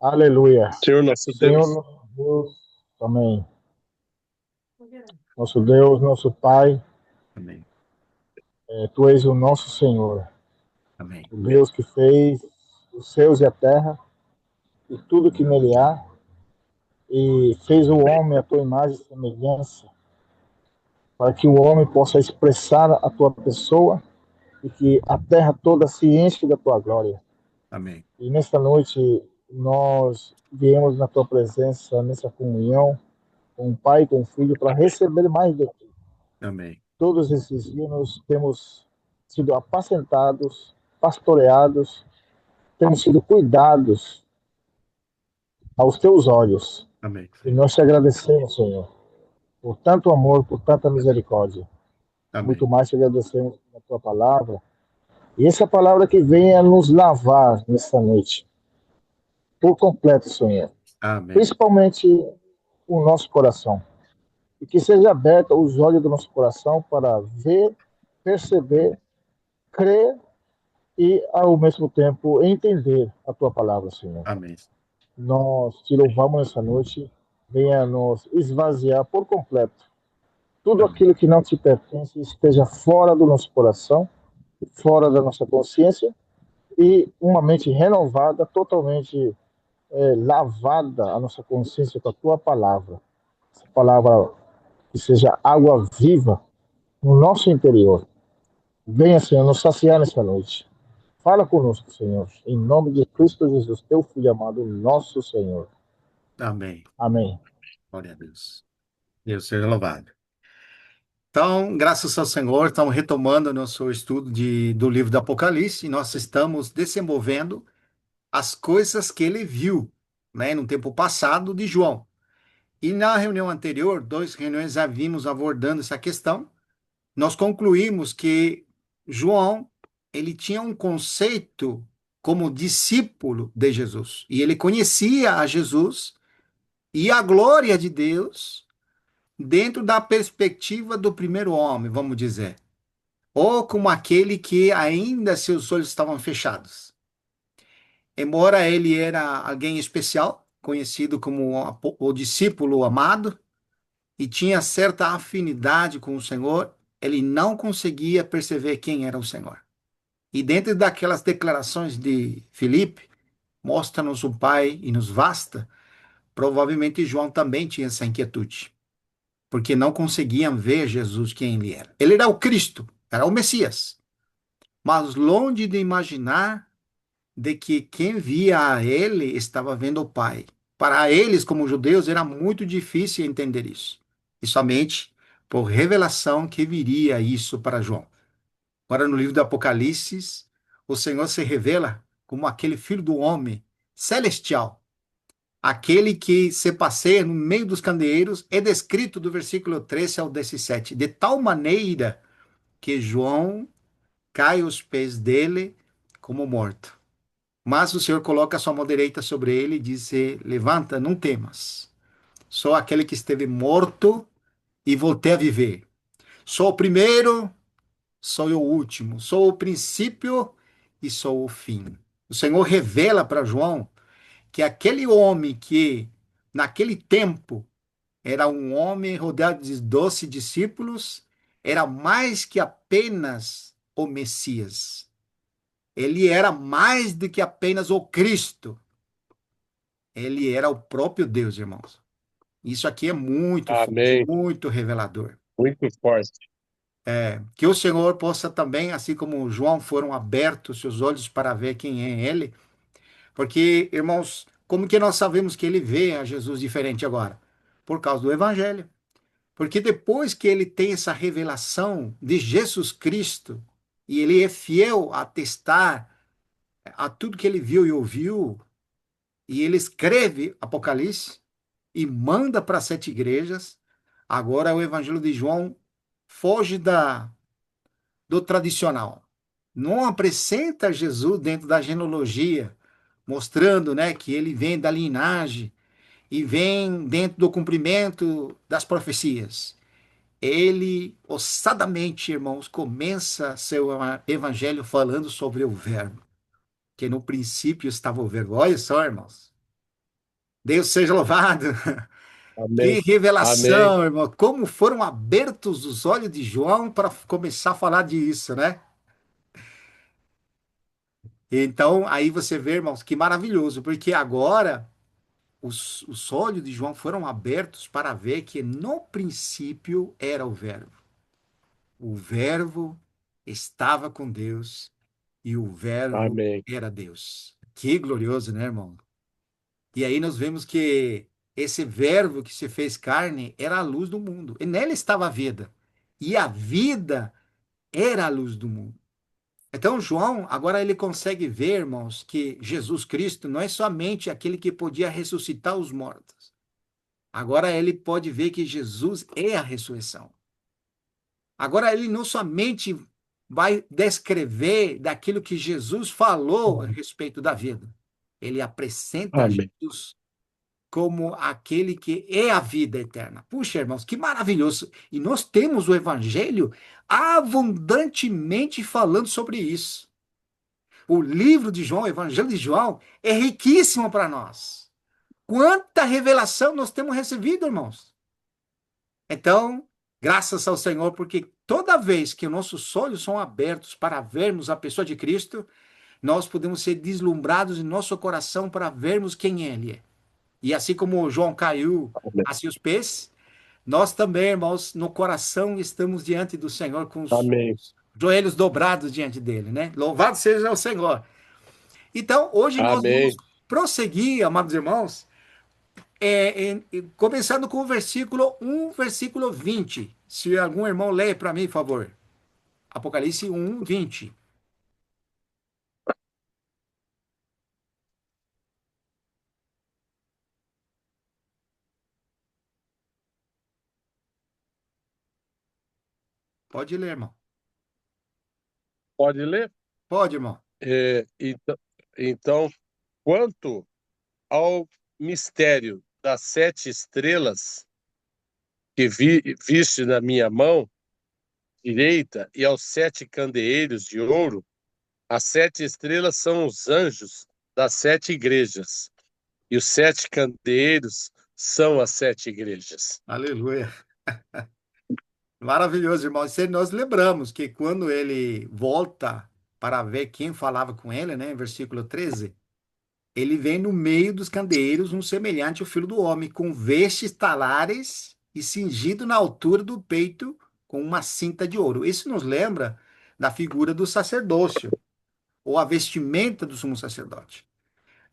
Aleluia. Senhor nosso Senhor Deus. nosso Deus, amém. Nosso Deus, nosso Pai, Amém. Tu és o nosso Senhor, Amém. o Deus que fez os céus e a terra e tudo que nele há, e fez o Amém. homem à tua imagem e semelhança, para que o homem possa expressar a tua pessoa e que a terra toda se enche da tua glória. Amém. E nesta noite nós viemos na tua presença, nessa comunhão, com o Pai e com o Filho, para receber mais de ti. Amém. Todos esses dias nós temos sido apacentados, pastoreados, temos sido cuidados aos teus olhos. Amém, E Senhor. nós te agradecemos, Senhor, por tanto amor, por tanta misericórdia. Muito Amém. mais te agradecemos pela tua palavra. E essa palavra que venha nos lavar nesta noite, por completo, Senhor. Amém. Principalmente o nosso coração. E que seja aberto os olhos do nosso coração para ver, perceber, crer e, ao mesmo tempo, entender a tua palavra, Senhor. Amém. Nós te louvamos nessa noite, venha nos esvaziar por completo. Tudo Amém. aquilo que não te pertence esteja fora do nosso coração, fora da nossa consciência, e uma mente renovada, totalmente lavada a nossa consciência com a tua palavra. Essa palavra que seja água viva no nosso interior. Venha, Senhor, nos saciar nessa noite. Fala conosco, Senhor, em nome de Cristo Jesus, teu Filho amado, nosso Senhor. Amém. Amém. Glória a Deus. Deus seja louvado. Então, graças ao Senhor, estamos retomando o nosso estudo do livro do Apocalipse e nós estamos desenvolvendo as coisas que ele viu, né, no tempo passado de João. E na reunião anterior, 2 reuniões já vimos abordando essa questão. Nós concluímos que João, ele tinha um conceito como discípulo de Jesus. E ele conhecia a Jesus e a glória de Deus dentro da perspectiva do primeiro homem, vamos dizer. Ou como aquele que ainda seus olhos estavam fechados. Embora ele era alguém especial, conhecido como o discípulo amado, e tinha certa afinidade com o Senhor, ele não conseguia perceber quem era o Senhor. E dentro daquelas declarações de Filipe, mostra-nos o Pai e nos basta, provavelmente João também tinha essa inquietude, porque não conseguiam ver Jesus quem ele era. Ele era o Cristo, era o Messias, mas longe de imaginar de que quem via a ele estava vendo o Pai. Para eles, como judeus, era muito difícil entender isso. E somente por revelação que viria isso para João. Agora, no livro do Apocalipse, o Senhor se revela como aquele filho do homem celestial, aquele que se passeia no meio dos candeeiros, é descrito do versículo 13 ao 17, de tal maneira que João cai aos pés dele como morto. Mas o Senhor coloca a sua mão direita sobre ele e diz: levanta, não temas. Sou aquele que esteve morto e voltei a viver. Sou o primeiro, sou o último. Sou o princípio e sou o fim. O Senhor revela para João que aquele homem que, naquele tempo, era um homem rodeado de 12 discípulos, era mais que apenas o Messias. Ele era mais do que apenas o Cristo. Ele era o próprio Deus, irmãos. Isso aqui é muito forte, Amém. muito revelador. Muito forte. Que o Senhor possa também, assim como João, foram abertos seus olhos para ver quem é Ele. Porque, irmãos, como que nós sabemos que ele vê a Jesus diferente agora? Por causa do Evangelho. Porque depois que ele tem essa revelação de Jesus Cristo, e ele é fiel a testar a tudo que ele viu e ouviu, e ele escreve Apocalipse e manda para 7 igrejas. Agora o Evangelho de João foge do tradicional. Não apresenta Jesus dentro da genealogia, mostrando, né, que ele vem da linhagem e vem dentro do cumprimento das profecias. Ele, ossadamente, irmãos, começa seu evangelho falando sobre o Verbo, que no princípio estava o Verbo. Olha só, irmãos. Deus seja louvado. Que Amém. Amém. revelação, irmão. Como foram abertos os olhos de João para começar a falar disso, né? Então, aí você vê, irmãos, que maravilhoso, porque agora os olhos de João foram abertos para ver que no princípio era o Verbo. O Verbo estava com Deus e o Verbo Amém. era Deus. Que glorioso, né, irmão? E aí nós vemos que esse Verbo que se fez carne era a luz do mundo. E nele estava a vida. E a vida era a luz do mundo. Então, João, agora ele consegue ver, irmãos, que Jesus Cristo não é somente aquele que podia ressuscitar os mortos. Agora ele pode ver que Jesus é a ressurreição. Agora ele não somente vai descrever daquilo que Jesus falou a respeito da vida. Ele apresenta Amém. Jesus como aquele que é a vida eterna. Puxa, irmãos, que maravilhoso! E nós temos o Evangelho abundantemente falando sobre isso. O livro de João, o Evangelho de João, é riquíssimo para nós. Quanta revelação nós temos recebido, irmãos. Então, graças ao Senhor, porque toda vez que nossos olhos são abertos para vermos a pessoa de Cristo, nós podemos ser deslumbrados em nosso coração para vermos quem Ele é. E assim como João caiu Amém. a seus pés, nós também, irmãos, no coração estamos diante do Senhor com os Amém. joelhos dobrados diante dele, né? Louvado seja o Senhor. Então, hoje nós vamos Amém. prosseguir, amados irmãos, começando com o versículo 1, versículo 20. Se algum irmão lê para mim, por favor. Apocalipse 1, 20. Pode ler, irmão. Pode ler? Pode, irmão. Então, quanto ao mistério das 7 estrelas que viste na minha mão direita e aos 7 candeeiros de ouro, as 7 estrelas são os anjos das 7 igrejas, e os 7 candeeiros são as 7 igrejas. Aleluia. Maravilhoso, irmão. Se nós lembramos que quando ele volta para ver quem falava com ele, né, em versículo 13, ele vem no meio dos candeeiros, um semelhante ao filho do homem, com vestes talares e cingido na altura do peito com uma cinta de ouro. Isso nos lembra da figura do sacerdócio, ou a vestimenta do sumo sacerdote.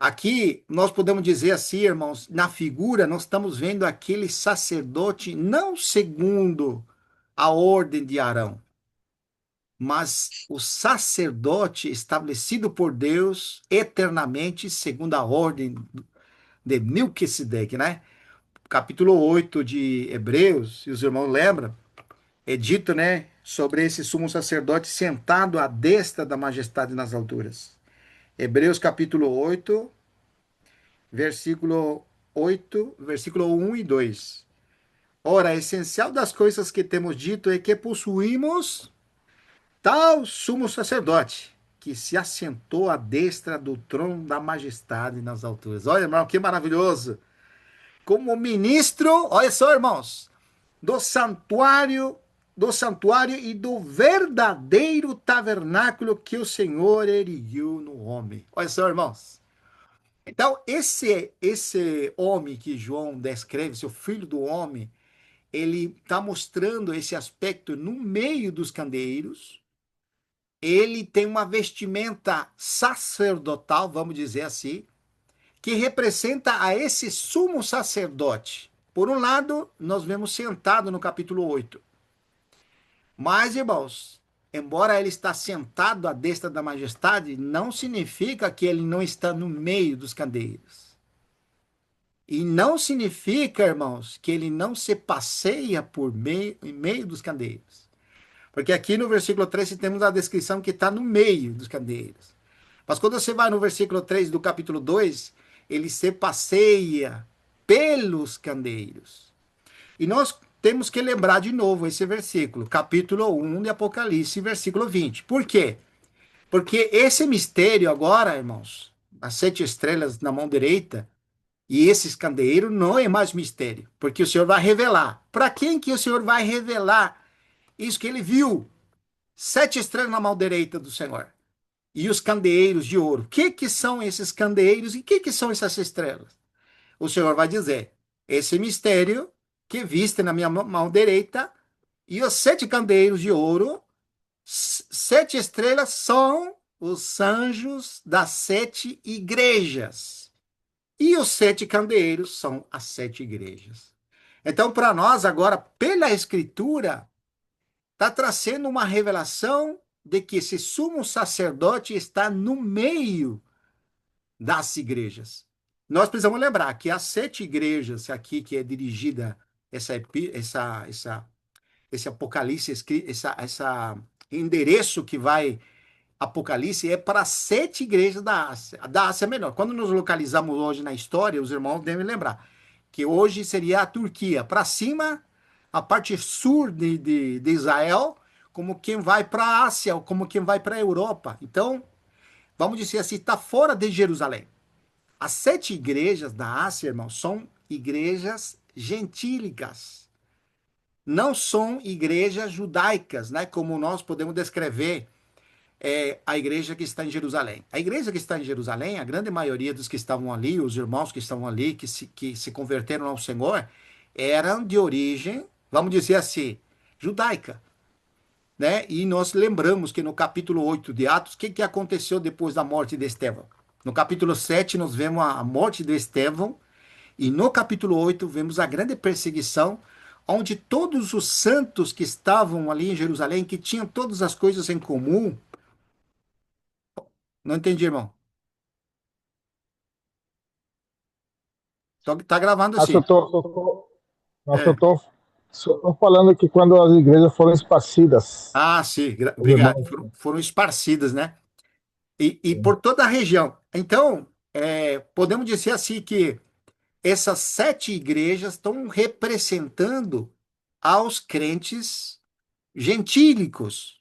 Aqui nós podemos dizer assim, irmãos, na figura nós estamos vendo aquele sacerdote não segundo a ordem de Arão, mas o sacerdote estabelecido por Deus eternamente segundo a ordem de Melquisedeque, né? Capítulo 8 de Hebreus, se os irmãos lembram, é dito, né, sobre esse sumo sacerdote sentado à destra da majestade nas alturas. Hebreus capítulo 8, versículo 8, versículo 1 e 2. Ora, essencial das coisas que temos dito é que possuímos tal sumo sacerdote que se assentou à destra do trono da majestade nas alturas. Olha, irmão, que maravilhoso! Como ministro, olha só, irmãos, do santuário e do verdadeiro tabernáculo que o Senhor erigiu no homem. Olha só, irmãos. Então, esse homem que João descreve, seu filho do homem, ele está mostrando esse aspecto no meio dos candeeiros. Ele tem uma vestimenta sacerdotal, vamos dizer assim, que representa a esse sumo sacerdote. Por um lado, nós vemos sentado no capítulo 8. Mas, irmãos, embora ele está sentado à destra da majestade, não significa que ele não está no meio dos candeeiros. E não significa, irmãos, que ele não se passeia em meio dos candeeiros. Porque aqui no versículo 13 temos a descrição que está no meio dos candeeiros. Mas quando você vai no versículo 3 do capítulo 2, ele se passeia pelos candeeiros. E nós temos que lembrar de novo esse versículo, capítulo 1 de Apocalipse, versículo 20. Por quê? Porque esse mistério agora, irmãos, as 7 estrelas na mão direita E esses candeeiros não é mais mistério, porque o Senhor vai revelar. Para quem que o Senhor vai revelar isso que ele viu? 7 estrelas na mão direita do Senhor. E os candeeiros de ouro. O que que são esses candeeiros e o que que são essas estrelas? O Senhor vai dizer: esse mistério que viste na minha mão direita e os 7 candeeiros de ouro, 7 estrelas são os anjos das 7 igrejas. E os 7 candeeiros são as 7 igrejas. Então, para nós, agora, pela Escritura, está trazendo uma revelação de que esse sumo sacerdote está no meio das igrejas. Nós precisamos lembrar que as 7 igrejas aqui que é dirigida esse Apocalipse, essa endereço que vai Apocalipse é para 7 igrejas da Ásia Menor. Quando nos localizamos hoje na história, os irmãos devem lembrar que hoje seria a Turquia. Para cima, a parte sul de Israel, como quem vai para a Ásia, ou como quem vai para a Europa. Então, vamos dizer assim, está fora de Jerusalém. As 7 igrejas da Ásia, irmãos, são igrejas gentílicas. Não são igrejas judaicas, né? Como nós podemos descrever a igreja que está em Jerusalém. A igreja que está em Jerusalém, a grande maioria dos que estavam ali, os irmãos que estavam ali, que se converteram ao Senhor, eram de origem, vamos dizer assim, judaica. Né? E nós lembramos que no capítulo 8 de Atos, o que aconteceu depois da morte de Estevão? No capítulo 7, nós vemos a morte de Estevão, e no capítulo 8, vemos a grande perseguição, onde todos os santos que estavam ali em Jerusalém, que tinham todas as coisas em comum. Não entendi, irmão. Só que tá gravando Mas eu assim. tô, mas eu É. tô, só tô falando que quando as igrejas foram esparcidas, Ah, sim, os obrigado. irmãos, Foram esparcidas, né? E por toda a região. Então, podemos dizer assim que essas 7 igrejas estão representando aos crentes gentílicos.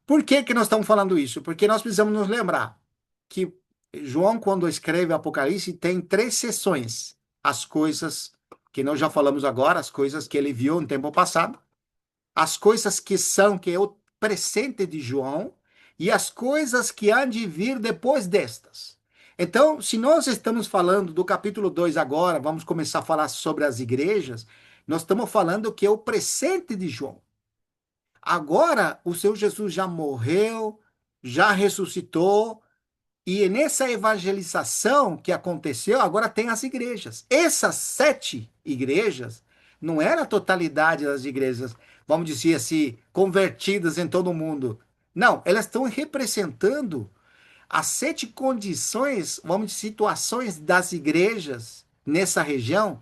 Por que que nós estamos falando isso? Porque nós precisamos nos lembrar que João, quando escreve Apocalipse, tem 3 seções. As coisas que nós já falamos agora, as coisas que ele viu no tempo passado, as coisas que é o presente de João, e as coisas que hão de vir depois destas. Então, se nós estamos falando do capítulo 2 agora, vamos começar a falar sobre as igrejas, nós estamos falando que é o presente de João. Agora, o Senhor Jesus já morreu, já ressuscitou, e nessa evangelização que aconteceu, agora tem as igrejas. Essas 7 igrejas não era a totalidade das igrejas, vamos dizer assim, convertidas em todo o mundo. Não, elas estão representando as 7 condições, vamos dizer, situações das igrejas nessa região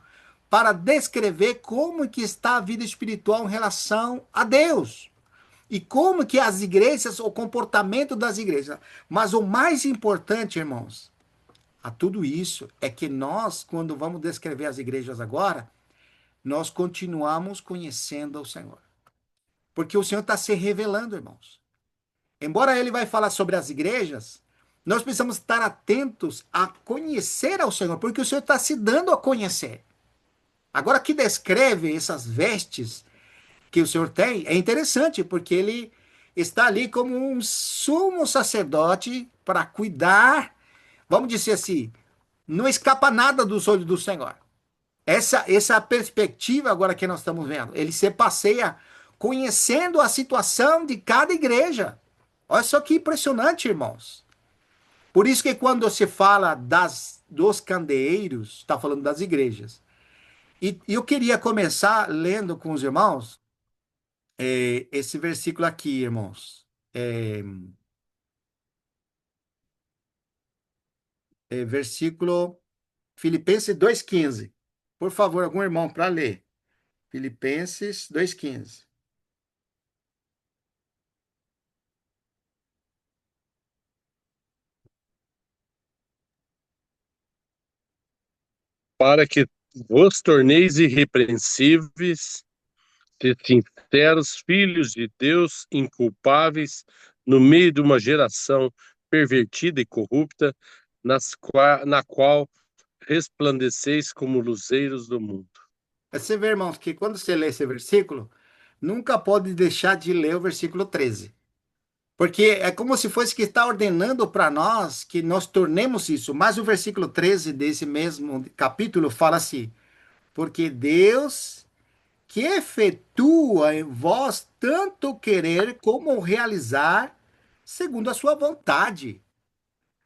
para descrever como que está a vida espiritual em relação a Deus. E como que as igrejas, o comportamento das igrejas. Mas o mais importante, irmãos, a tudo isso é que nós, quando vamos descrever as igrejas agora, nós continuamos conhecendo o Senhor. Porque o Senhor está se revelando, irmãos. Embora ele vai falar sobre as igrejas, nós precisamos estar atentos a conhecer ao Senhor, porque o Senhor está se dando a conhecer. Agora que descreve essas vestes que o Senhor tem, é interessante, porque ele está ali como um sumo sacerdote para cuidar, vamos dizer assim, não escapa nada dos olhos do Senhor. Essa é a perspectiva agora que nós estamos vendo. Ele se passeia conhecendo a situação de cada igreja. Olha só que impressionante, irmãos. Por isso que quando se fala dos candeeiros, está falando das igrejas. E eu queria começar lendo com os irmãos esse versículo aqui, irmãos. Versículo Filipenses 2,15. Por favor, algum irmão para ler. Filipenses 2,15. Para que vos torneis irrepreensíveis e sinceros, filhos de Deus, inculpáveis, no meio de uma geração pervertida e corrupta, na qual resplandeceis como luzeiros do mundo. Você vê, irmãos, que quando você lê esse versículo, nunca pode deixar de ler o versículo 13. Porque é como se fosse que está ordenando para nós que nós tornemos isso. Mas o versículo 13 desse mesmo capítulo fala assim: porque Deus que efetua em vós tanto querer como realizar segundo a sua vontade.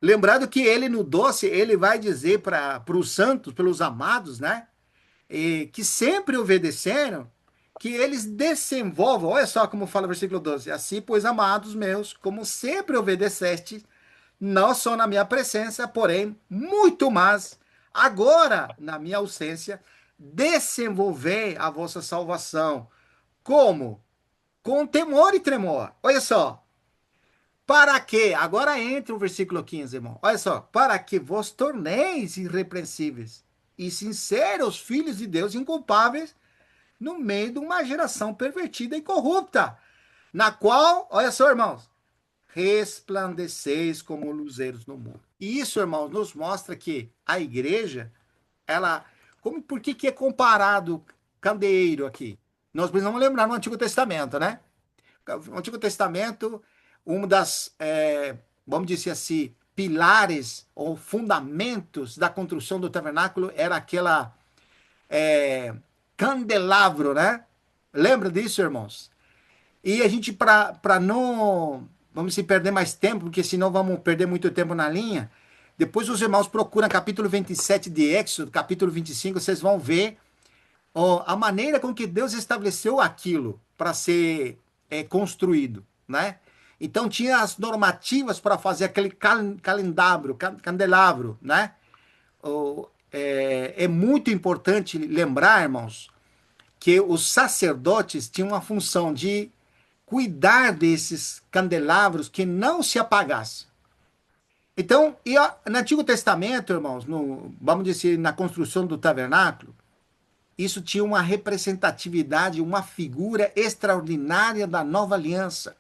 Lembrando que ele no 12, ele vai dizer para os santos, pelos amados, né? Que sempre obedeceram, que eles desenvolvam. Olha só como fala o versículo 12: assim, pois, amados meus, como sempre obedeceste, não só na minha presença, porém, muito mais, agora, na minha ausência, desenvolvei a vossa salvação. Como? Com temor e tremor. Olha só. Para que, agora entra o versículo 15, irmão. Olha só. Para que vos torneis irrepreensíveis e sinceros filhos de Deus, inculpáveis, no meio de uma geração pervertida e corrupta, na qual, olha só, irmãos, resplandeceis como luzeiros no mundo. E isso, irmãos, nos mostra que a igreja, ela, por que é comparado candeeiro aqui? Nós precisamos lembrar no Antigo Testamento, né? No Antigo Testamento, uma das, vamos dizer assim, pilares ou fundamentos da construção do tabernáculo era aquela candelabro, né? Lembra disso, irmãos? E a gente, para não, vamos se perder mais tempo, porque senão vamos perder muito tempo na linha, depois os irmãos procuram capítulo 27 de Êxodo, capítulo 25, vocês vão ver a maneira com que Deus estabeleceu aquilo para ser construído, né? Então tinha as normativas para fazer aquele candelabro, né? É muito importante lembrar, irmãos, que os sacerdotes tinham uma função de cuidar desses candelabros que não se apagassem. Então, no Antigo Testamento, irmãos, vamos dizer, na construção do tabernáculo, isso tinha uma representatividade, uma figura extraordinária da nova aliança,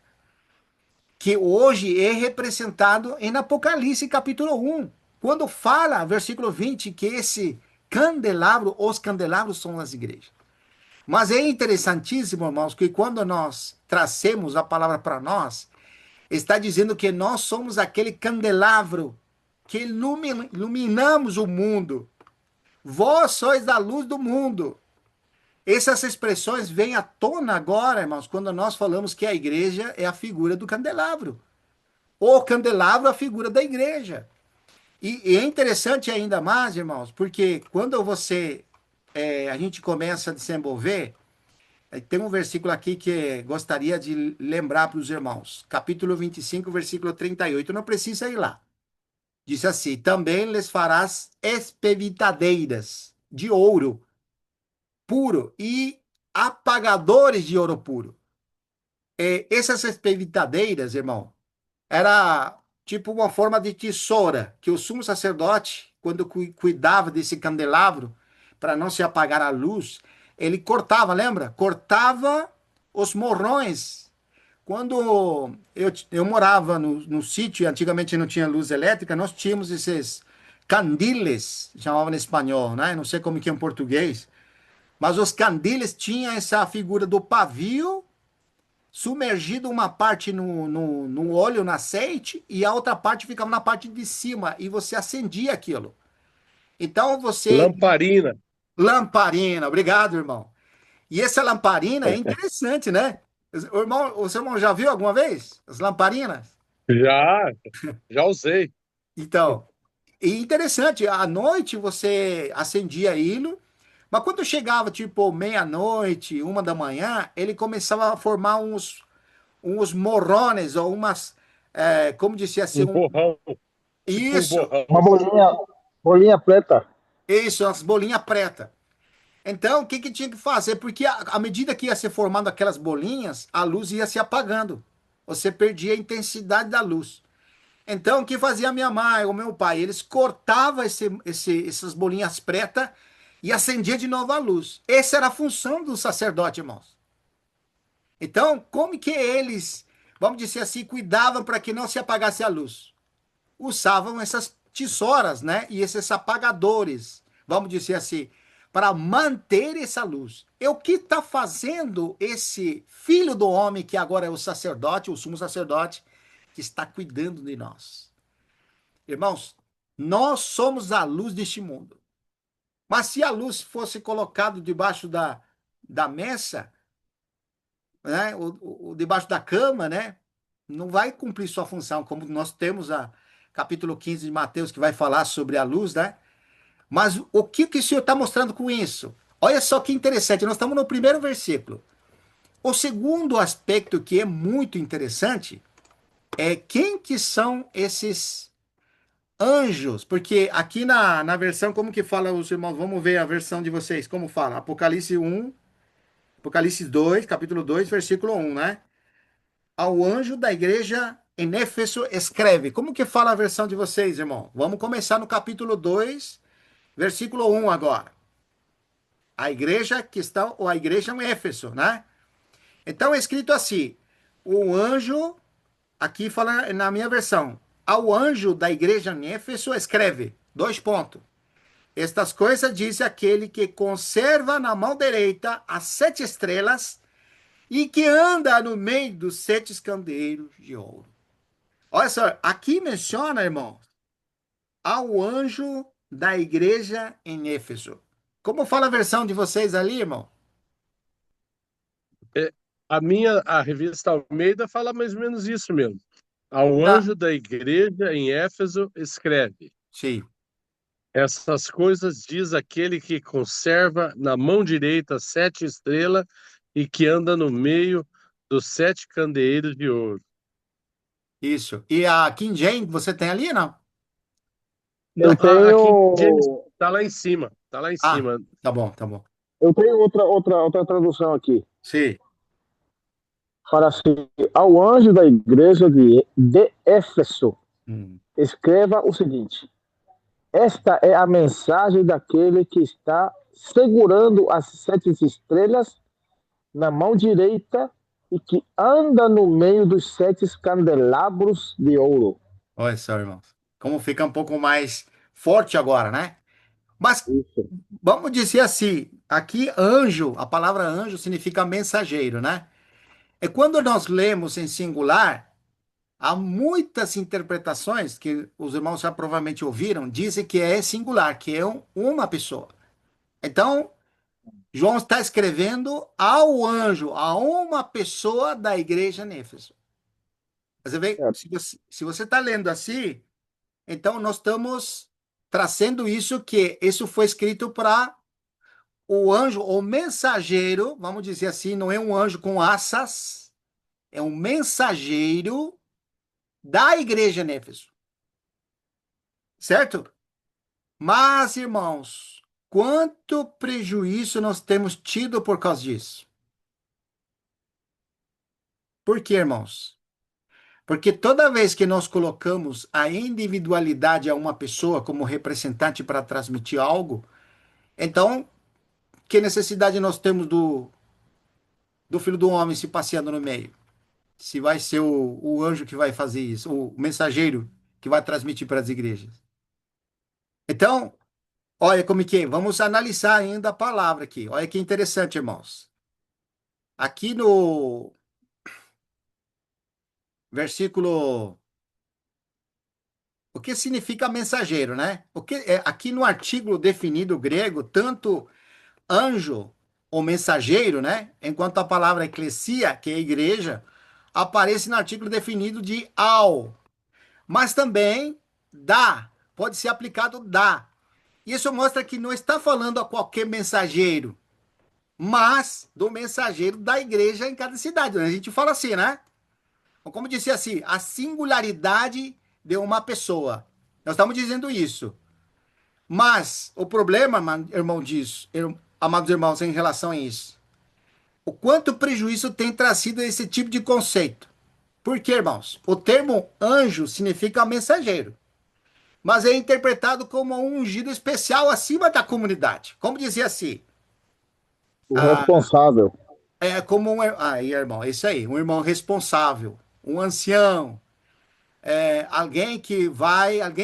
que hoje é representado em Apocalipse capítulo 1, quando fala, versículo 20, que esse candelabro, os candelabros são as igrejas. Mas é interessantíssimo, irmãos, que quando nós trazemos a palavra para nós, está dizendo que nós somos aquele candelabro que iluminamos o mundo. Vós sois a luz do mundo. Essas expressões vêm à tona agora, irmãos, quando nós falamos que a igreja é a figura do candelabro. O candelabro é a figura da igreja. E é interessante ainda mais, irmãos, porque quando a gente começa a desenvolver, tem um versículo aqui que gostaria de lembrar para os irmãos. Capítulo 25, versículo 38. Não precisa ir lá. Diz assim: também lhes farás espevitadeiras de ouro puro e apagadores de ouro puro. Essas espevitadeiras, irmão, era tipo uma forma de tesoura que o sumo sacerdote, quando cuidava desse candelabro, para não se apagar a luz, ele cortava, lembra? Cortava os morrões. Quando eu morava no sítio, antigamente não tinha luz elétrica, nós tínhamos esses candiles, chamavam em espanhol, né? Não sei como que é em português, mas os candiles tinham essa figura do pavio sumergido uma parte no óleo, no azeite, e a outra parte ficava na parte de cima, e você acendia aquilo. Então você. Lamparina. Lamparina, obrigado, irmão. E essa lamparina é interessante, né? O seu irmão já viu alguma vez as lamparinas? Já usei. Então, e interessante, à noite você acendia ele, mas quando chegava tipo meia-noite, 1 da manhã, ele começava a formar uns morrones ou umas, como disse assim, Um borrão. Tipo um isso, borrão. Uma bolinha preta. isso, as bolinhas preta. Então, o que que tinha que fazer? Porque à medida que ia se formando aquelas bolinhas, a luz ia se apagando. Você perdia a intensidade da luz. Então, o que fazia minha mãe ou meu pai? Eles cortavam essas bolinhas pretas e acendia de novo a luz. Essa era a função do sacerdote, irmãos. Então, como que eles, vamos dizer assim, cuidavam para que não se apagasse a luz? Usavam tesouras, né? E esses apagadores, vamos dizer assim, para manter essa luz. E o que está fazendo esse filho do homem, que agora é o sacerdote, o sumo sacerdote, que está cuidando de nós? Irmãos, nós somos a luz deste mundo. Mas se a luz fosse colocada debaixo da mesa, né, debaixo da cama, né, não vai cumprir sua função, como nós temos a capítulo 15 de Mateus, que vai falar sobre a luz, né? Mas o que, que o Senhor está mostrando com isso? Olha só que interessante, nós estamos no primeiro versículo. O segundo aspecto que é muito interessante é quem que são esses anjos, porque aqui na versão, como que fala os irmãos? Vamos ver a versão de vocês, como fala? Apocalipse 1, Apocalipse 2, capítulo 2, versículo 1, né? Ao anjo da igreja em Éfeso escreve. Como que fala a versão de vocês, irmão? Vamos começar no capítulo 2, versículo 1 agora. A igreja que está, ou a igreja em Éfeso, né? Então é escrito assim: o anjo, aqui fala na minha versão, ao anjo da igreja em Éfeso escreve, dois pontos. Estas coisas diz aquele que conserva na mão direita as 7 estrelas e que anda no meio dos 7 candeeiros de ouro. Olha só, aqui menciona, irmão, ao anjo da igreja em Éfeso. Como fala a versão de vocês ali, irmão? É, a revista Almeida fala mais ou menos isso mesmo. Ao Da... anjo da igreja em Éfeso escreve: Sim, essas coisas diz aquele que conserva na mão direita 7 estrelas e que anda no meio dos 7 candeeiros de ouro. isso. E a King James você tem ali, não? Eu Aqui James tenho, está lá em cima, está lá em Ah, cima. tá bom, tá bom. eu tenho outra tradução aqui. Sim. Fala assim: ao anjo da igreja de Éfeso, Hum. escreva o seguinte: esta é a mensagem daquele que está segurando as 7 estrelas na mão direita e que anda no meio dos 7 candelabros de ouro. Olha só, irmão. Como fica um pouco mais forte agora, né? Mas Isso. vamos dizer assim, aqui anjo, a palavra anjo significa mensageiro, né? E quando nós lemos em singular, há muitas interpretações que os irmãos já provavelmente ouviram, dizem que é singular, que é uma pessoa. Então, João está escrevendo ao anjo, a uma pessoa da igreja em Éfeso. Você vê, É, se você está lendo assim, então nós estamos trazendo isso que isso foi escrito para o anjo, o mensageiro, vamos dizer assim, não é um anjo com asas, é um mensageiro da igreja em Éfeso, certo? Mas, irmãos, quanto prejuízo nós temos tido por causa disso? Por quê, irmãos? Porque toda vez que nós colocamos a individualidade a uma pessoa como representante para transmitir algo, então, que necessidade nós temos do Filho do Homem se passeando no meio? Se vai ser o anjo que vai fazer isso, o mensageiro que vai transmitir para as igrejas. Então, olha como que é. Vamos analisar ainda a palavra aqui. Olha que interessante, irmãos. Aqui no versículo. O que significa mensageiro, né? O que é aqui no artigo definido grego, tanto anjo ou mensageiro, né? Enquanto a palavra eclesia, que é igreja, aparece no artigo definido de ao, mas também dá, pode ser aplicado dá. Isso mostra que não está falando a qualquer mensageiro, mas do mensageiro da igreja em cada cidade. A gente fala assim, né? Como disse assim, a singularidade de uma pessoa. Nós estamos dizendo isso. Mas o problema, irmão, disso, amados irmãos, em relação a isso, o quanto prejuízo tem trazido esse tipo de conceito. Por quê, irmãos? O termo anjo significa mensageiro, mas é interpretado como um ungido especial acima da comunidade. Como dizia assim, o responsável. é como um. Aí, irmão, é isso aí, um irmão responsável, um ancião. alguém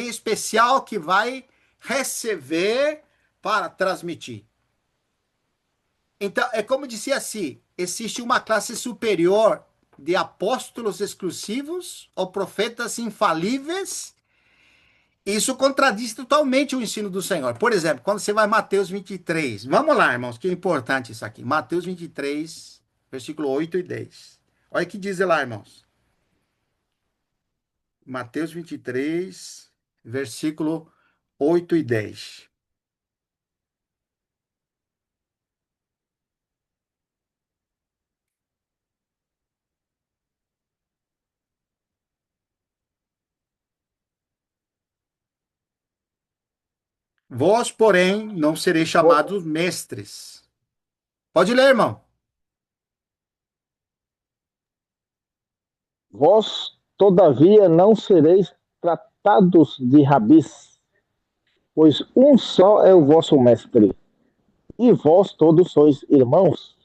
especial que vai receber para transmitir. Então, é como dizia assim: existe uma classe superior de apóstolos exclusivos ou profetas infalíveis. Isso contradiz totalmente o ensino do Senhor. Por exemplo, quando você vai a Mateus 23, vamos lá, irmãos, que é importante isso aqui. Mateus 23, versículo 8 e 10. Olha o que diz lá, irmãos. Mateus 23, versículo 8 e 10. Vós, porém, não sereis chamados mestres. Pode ler, irmão. Vós, todavia, não sereis tratados de rabis, pois um só é o vosso mestre, e vós todos sois irmãos.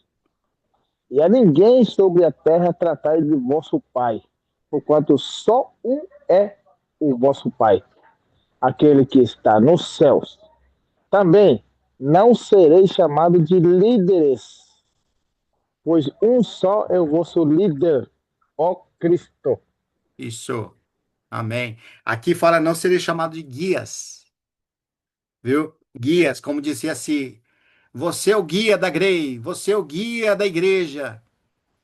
E a ninguém sobre a terra tratai de vosso pai, porquanto só um é o vosso pai, aquele que está nos céus. Também não sereis chamados de líderes, pois um só é o vosso líder, ó Cristo. Isso. Amém. Aqui fala não sereis chamados de guias, viu? Guias, como dizia assim, você é o guia da Grey, você é o guia da igreja,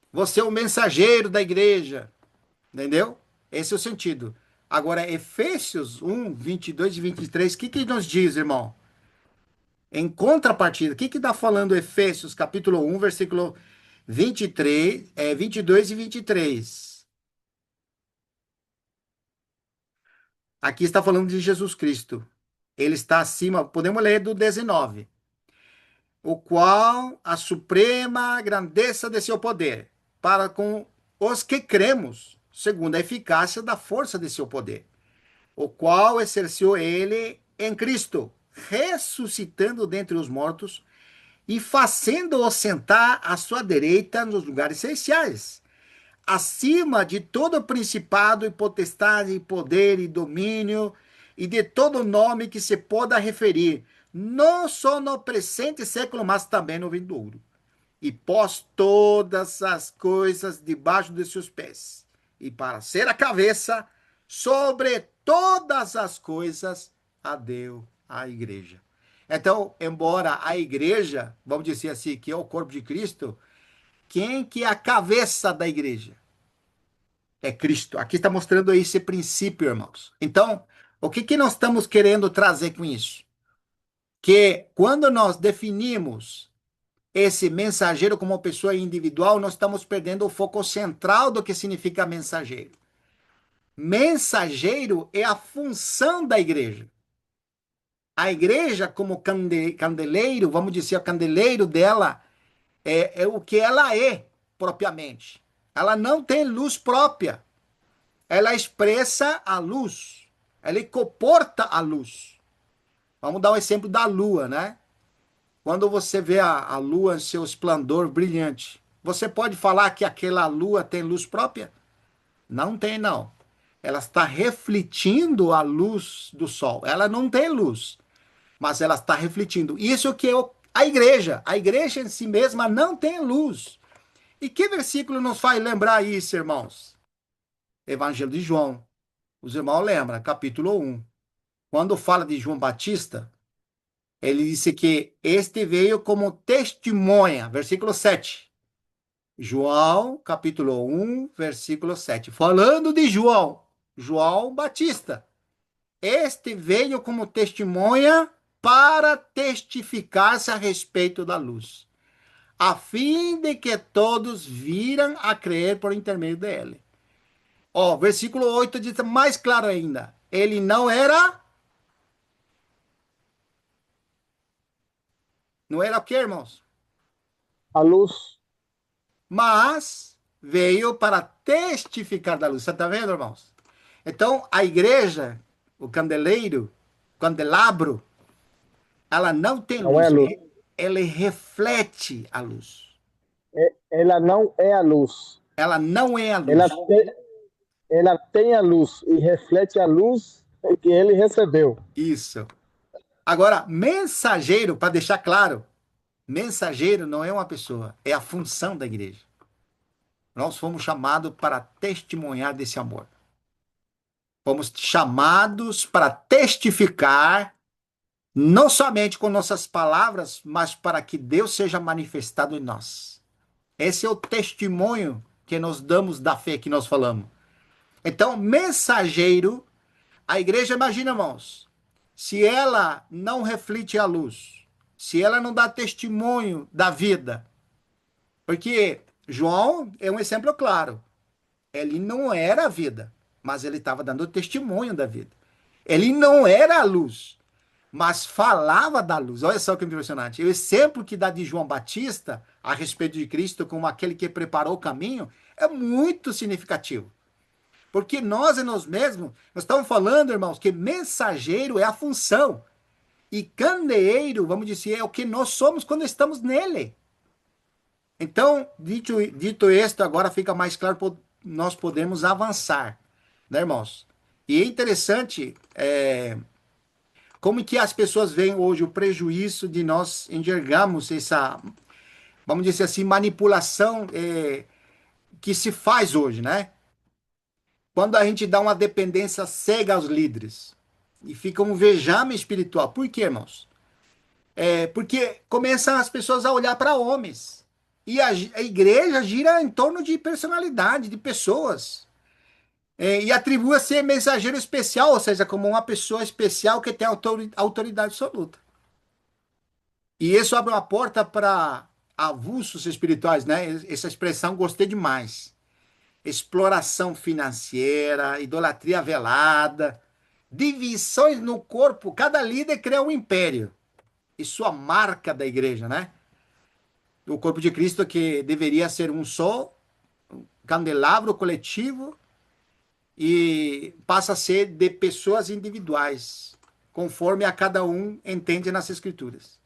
você é o mensageiro da igreja, entendeu? Esse é o sentido. Agora, Efésios 1, 22 e 23, o que que nos diz, irmão? Em contrapartida, o que que está falando Efésios, capítulo 1, versículo 23, 22 e 23? Aqui está falando de Jesus Cristo. Ele está acima, podemos ler do 19. O qual a suprema grandeza de seu poder, para com os que cremos, segundo a eficácia da força de seu poder, o qual exerceu ele em Cristo, ressuscitando dentre os mortos e fazendo-o sentar à sua direita nos lugares celestiais, acima de todo principado e potestade e poder e domínio e de todo nome que se possa referir, não só no presente século, mas também no vindouro. E pôs todas as coisas debaixo de seus pés, e para ser a cabeça sobre todas as coisas, a deu a igreja. Então, embora a igreja, vamos dizer assim, que é o corpo de Cristo, quem que é a cabeça da igreja? É Cristo. Aqui está mostrando aí esse princípio, irmãos. Então, o que que nós estamos querendo trazer com isso? Que quando nós definimos esse mensageiro como pessoa individual, nós estamos perdendo o foco central do que significa mensageiro. Mensageiro é a função da igreja. A igreja, como candeleiro, vamos dizer, o candeleiro dela é o que ela é propriamente. Ela não tem luz própria. Ela expressa a luz. Ela comporta a luz. Vamos dar um exemplo da lua, né? Quando você vê a lua em seu esplendor brilhante, você pode falar que aquela lua tem luz própria? Não tem, não. Ela está refletindo a luz do sol. Ela não tem luz, mas ela está refletindo. Isso que é a igreja. A igreja em si mesma não tem luz. E que versículo nos faz lembrar isso, irmãos? Evangelho de João. Os irmãos lembram, capítulo 1. Quando fala de João Batista, ele disse que este veio como testemunha, versículo 7. João, capítulo 1, versículo 7. Falando de João, João Batista. Este veio como testemunha para testificar-se a respeito da luz, a fim de que todos viram a crer por intermédio dele. Ó, versículo 8 diz mais claro ainda. Ele não era. Não era o quê, irmãos? A luz. Mas veio para testificar da luz. Você está vendo, irmãos? Então, a igreja, o candeleiro, candelabro, ela não tem Não é a luz. luz. Ele reflete a luz. Ela não é a luz. Ela não é a Ela luz. tem, ela tem a luz e reflete a luz que ele recebeu. Isso. Agora, mensageiro, para deixar claro, mensageiro não é uma pessoa, é a função da igreja. Nós fomos chamados para testemunhar desse amor. Fomos chamados para testificar, não somente com nossas palavras, mas para que Deus seja manifestado em nós. Esse é o testemunho que nós damos da fé que nós falamos. Então, mensageiro, a igreja, imagina, irmãos, se ela não reflete a luz, se ela não dá testemunho da vida, porque João é um exemplo claro. Ele não era a vida, mas ele estava dando testemunho da vida. Ele não era a luz, mas falava da luz. Olha só que impressionante. O exemplo que dá de João Batista a respeito de Cristo como aquele que preparou o caminho é muito significativo. Porque nós e nós mesmos, nós estamos falando, irmãos, que mensageiro é a função. E candeeiro, vamos dizer, é o que nós somos quando estamos nele. Então, dito isto, agora fica mais claro, nós podemos avançar, né, irmãos? E é interessante como que as pessoas veem hoje o prejuízo de nós enxergarmos essa, vamos dizer assim, manipulação que se faz hoje, né? Quando a gente dá uma dependência cega aos líderes e fica um vexame espiritual. Por quê, irmãos? Porque começam as pessoas a olhar para homens. E a igreja gira em torno de personalidade, de pessoas. E atribui a ser mensageiro especial, ou seja, como uma pessoa especial que tem autoridade absoluta. E isso abre uma porta para abusos espirituais, né? Essa expressão gostei demais. Exploração financeira, idolatria velada, divisões no corpo. Cada líder cria um império. E sua marca da igreja, né? O corpo de Cristo que deveria ser um só, um candelabro coletivo, e passa a ser de pessoas individuais, conforme a cada um entende nas Escrituras.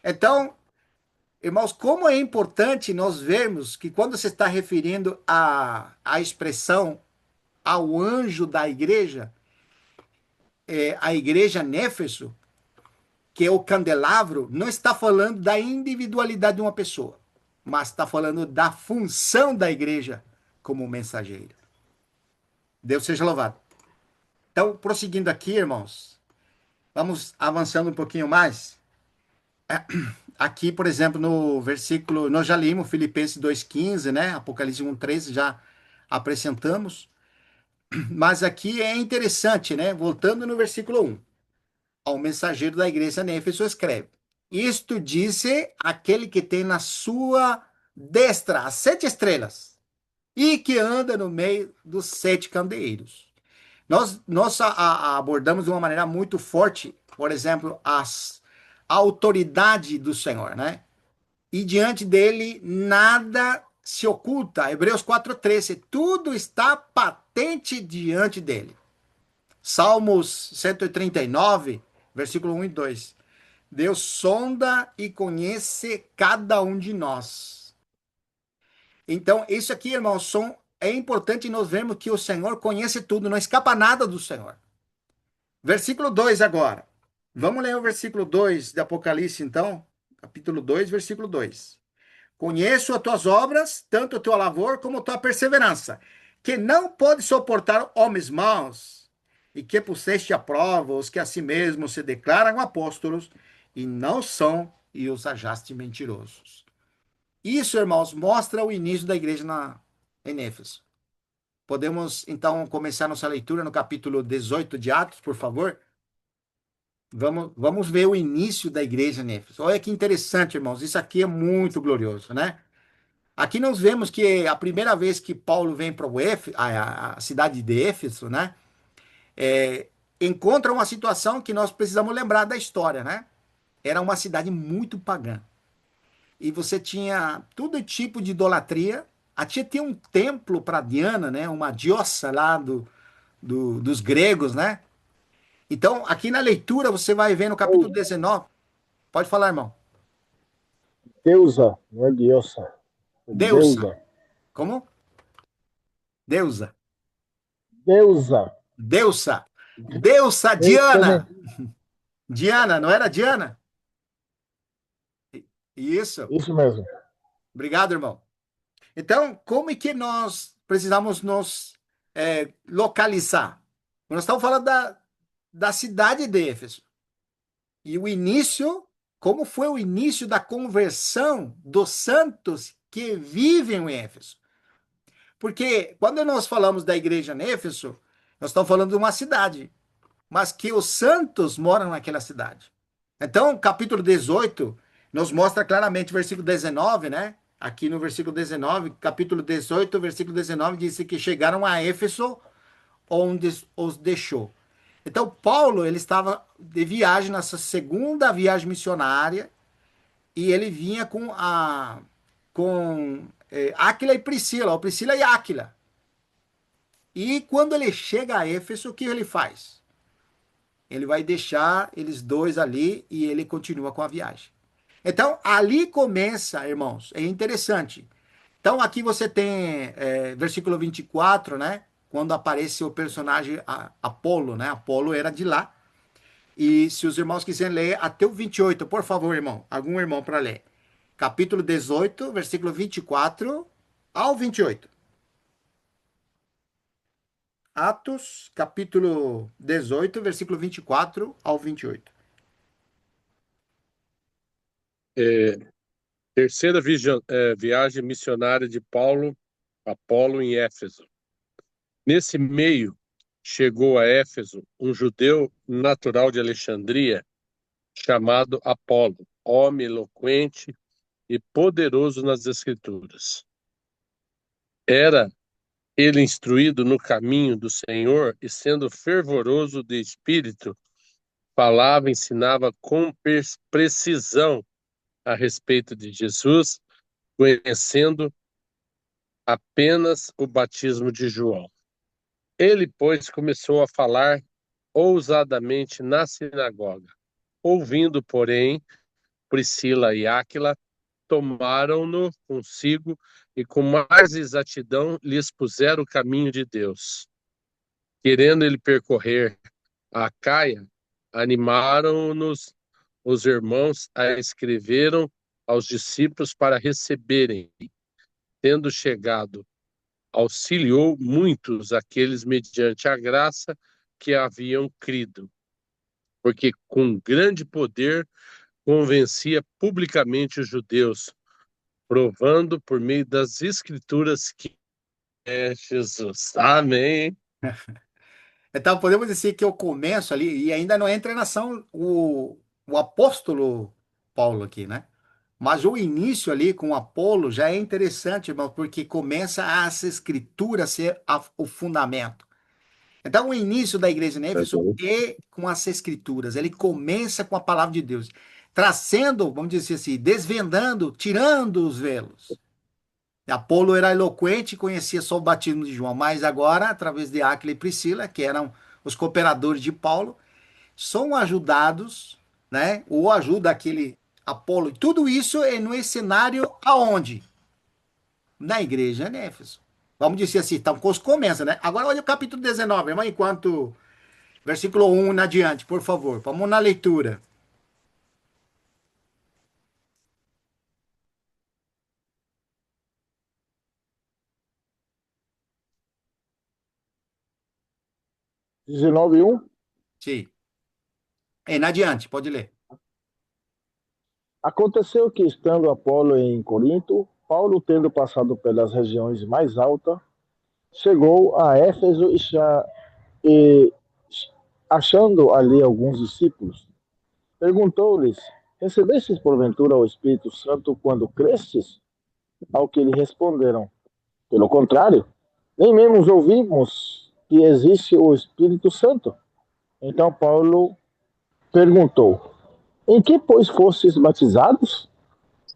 Então, irmãos, como é importante nós vermos que quando você está referindo a expressão ao anjo da igreja, a igreja Néfeso, que é o candelabro, não está falando da individualidade de uma pessoa, mas está falando da função da igreja como mensageiro. Deus seja louvado. Então, prosseguindo aqui, irmãos, vamos avançando um pouquinho mais. Aqui, por exemplo, no versículo, nós já lemos Filipenses 2,15, né? Apocalipse 1,13 já apresentamos. Mas aqui é interessante, né? Voltando no versículo 1. Ao mensageiro da igreja em Éfeso escreve: Isto disse aquele que tem na sua destra as 7 estrelas e que anda no meio dos 7 candeeiros. Nós abordamos de uma maneira muito forte, por exemplo, a autoridade do Senhor, né? E diante dele nada se oculta. Hebreus 4,13. Tudo está patente diante dele. Salmos 139, versículo 1 e 2. Deus sonda e conhece cada um de nós. Então, isso aqui, irmãos, é importante nós vermos que o Senhor conhece tudo, não escapa nada do Senhor. Versículo 2 agora. Vamos ler o versículo 2 de Apocalipse, então. Capítulo 2, versículo 2. Conheço as tuas obras, tanto o teu labor como a tua perseverança, que não pode suportar homens maus, e que puseste à prova os que a si mesmos se declaram apóstolos, e não são, e os achaste mentirosos. Isso, irmãos, mostra o início da igreja em Éfeso. Podemos, então, começar nossa leitura no capítulo 18 de Atos, por favor? Vamos ver o início da igreja em Éfeso. Olha que interessante, irmãos. Isso aqui é muito glorioso, né? Aqui nós vemos que a primeira vez que Paulo vem para a cidade de Éfeso, né? Encontra uma situação que nós precisamos lembrar da história, né? Era uma cidade muito pagã. E você tinha todo tipo de idolatria. Até tinha um templo para Diana, né? Uma diosa lá dos gregos, né? Então, aqui na leitura, você vai ver no capítulo 19. Pode falar, irmão. Deusa, não é diosa. É Deusa. deusa. Como? Deusa. Deusa. Deusa. Deusa Diana. Diana, não era Diana? Isso. Isso mesmo. Obrigado, irmão. Então, como é que nós precisamos nos localizar? Nós estamos falando da cidade de Éfeso. E o início, como foi o início da conversão dos santos que vivem em Éfeso? Porque quando nós falamos da igreja em Éfeso, nós estamos falando de uma cidade, mas que os santos moram naquela cidade. Então, capítulo 18 nos mostra claramente, versículo 19, né? Aqui no versículo 19, capítulo 18, versículo 19, diz que chegaram a Éfeso, onde os deixou. Então, Paulo, ele estava de viagem, nessa segunda viagem missionária, e ele vinha com Áquila e Priscila, ou Priscila e Áquila. E quando ele chega a Éfeso, o que ele faz? Ele vai deixar eles dois ali e ele continua com a viagem. Então, ali começa, irmãos, é interessante. Então, aqui você tem versículo 24, né? Quando aparece o personagem Apolo, né? Apolo era de lá. E se os irmãos quiserem ler até o 28, por favor, irmão, algum irmão para ler. Capítulo 18, versículo 24 ao 28. Atos, capítulo 18, versículo 24 ao 28. É, terceira viagem missionária de Apolo em Éfeso. Nesse meio, chegou a Éfeso um judeu natural de Alexandria, chamado Apolo, homem eloquente e poderoso nas Escrituras. Era ele instruído no caminho do Senhor e, sendo fervoroso de espírito, falava, ensinava com precisão a respeito de Jesus, conhecendo apenas o batismo de João. Ele, pois, começou a falar ousadamente na sinagoga. Ouvindo, porém, Priscila e Áquila, tomaram-no consigo e com mais exatidão lhe expuseram o caminho de Deus. Querendo ele percorrer a Acaia, animaram-nos os irmãos a escreveram aos discípulos para receberem. Tendo chegado, auxiliou muitos aqueles mediante a graça que haviam crido, porque com grande poder convencia publicamente os judeus, provando por meio das escrituras que é Jesus. Amém. Então, podemos dizer que eu começo ali, e ainda não entra em ação o apóstolo Paulo aqui, né? Mas o início ali com Apolo já é interessante, irmão, porque começa essa escritura a ser o fundamento. Então, o início da igreja em Éfeso é com as escrituras. Ele começa com a palavra de Deus, trazendo, vamos dizer assim, desvendando, tirando os velos. Apolo era eloquente, conhecia só o batismo de João, mas agora, através de Áquila e Priscila, que eram os cooperadores de Paulo, são ajudados, né? Ou ajuda aquele Apolo. Tudo isso é no cenário aonde? Na igreja de Éfeso. Vamos dizer assim, então começa, né? Agora olha o capítulo 19, irmão, enquanto versículo 1 em adiante, por favor. Vamos na leitura. Dezenove um. Sim. Em adiante, pode ler. Aconteceu que, estando Apolo em Corinto, Paulo, tendo passado pelas regiões mais altas, chegou a Éfeso e achando ali alguns discípulos, perguntou-lhes: Recebestes porventura o Espírito Santo quando crestes? Ao que lhe responderam: Pelo contrário, nem mesmo ouvimos que existe o Espírito Santo. Então Paulo perguntou: Em que, pois, fostes batizados?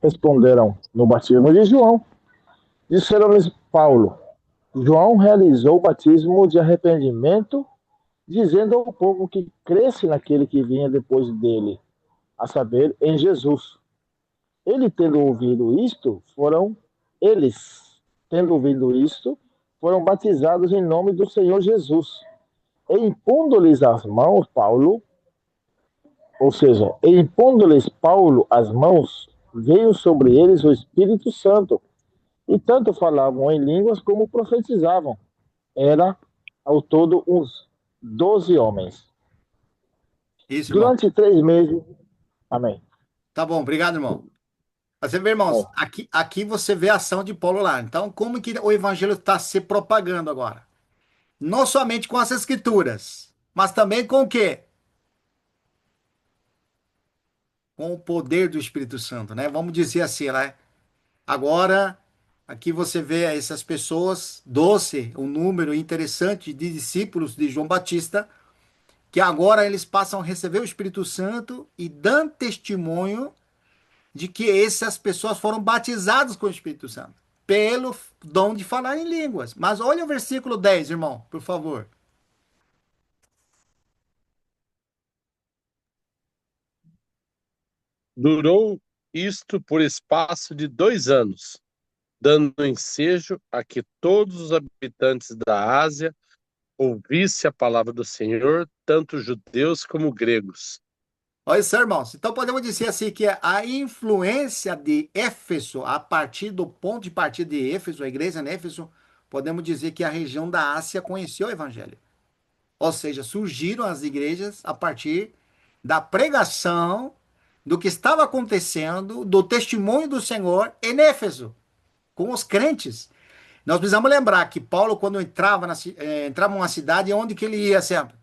Responderam: No batismo de João. Disseram-lhes Paulo: João realizou o batismo de arrependimento, dizendo ao povo que cresce naquele que vinha depois dele, a saber, em Jesus. Ele tendo ouvido isto, foram eles, tendo ouvido isto, foram batizados em nome do Senhor Jesus. E impondo-lhes as mãos, Paulo, ou seja, e impondo-lhes Paulo as mãos, veio sobre eles o Espírito Santo, e tanto falavam em línguas como profetizavam. Era ao todo uns 12 homens. Isso, irmão. Durante 3 meses, amém. Tá bom, obrigado, irmão. Você vê, irmãos, Bom, aqui você vê a ação de Paulo lá. Então, como que o evangelho está se propagando agora? Não somente com as escrituras, mas também com o quê? Com o poder do Espírito Santo, né? Vamos dizer assim, né? Agora, aqui você vê essas pessoas, 12, um número interessante de discípulos de João Batista, que agora eles passam a receber o Espírito Santo e dão testemunho de que essas pessoas foram batizadas com o Espírito Santo, pelo dom de falar em línguas. Mas olha o versículo 10, irmão, por favor. Durou isto por espaço de 2 anos, dando ensejo a que todos os habitantes da Ásia ouvisse a palavra do Senhor, tanto judeus como gregos. Olha isso, irmãos. Então podemos dizer assim que a influência de Éfeso, a partir do ponto de partida de Éfeso, a igreja em Éfeso, podemos dizer que a região da Ásia conheceu o evangelho. Ou seja, surgiram as igrejas a partir da pregação do que estava acontecendo, do testemunho do Senhor em Éfeso, com os crentes. Nós precisamos lembrar que Paulo, quando entrava numa cidade, onde que ele ia sempre?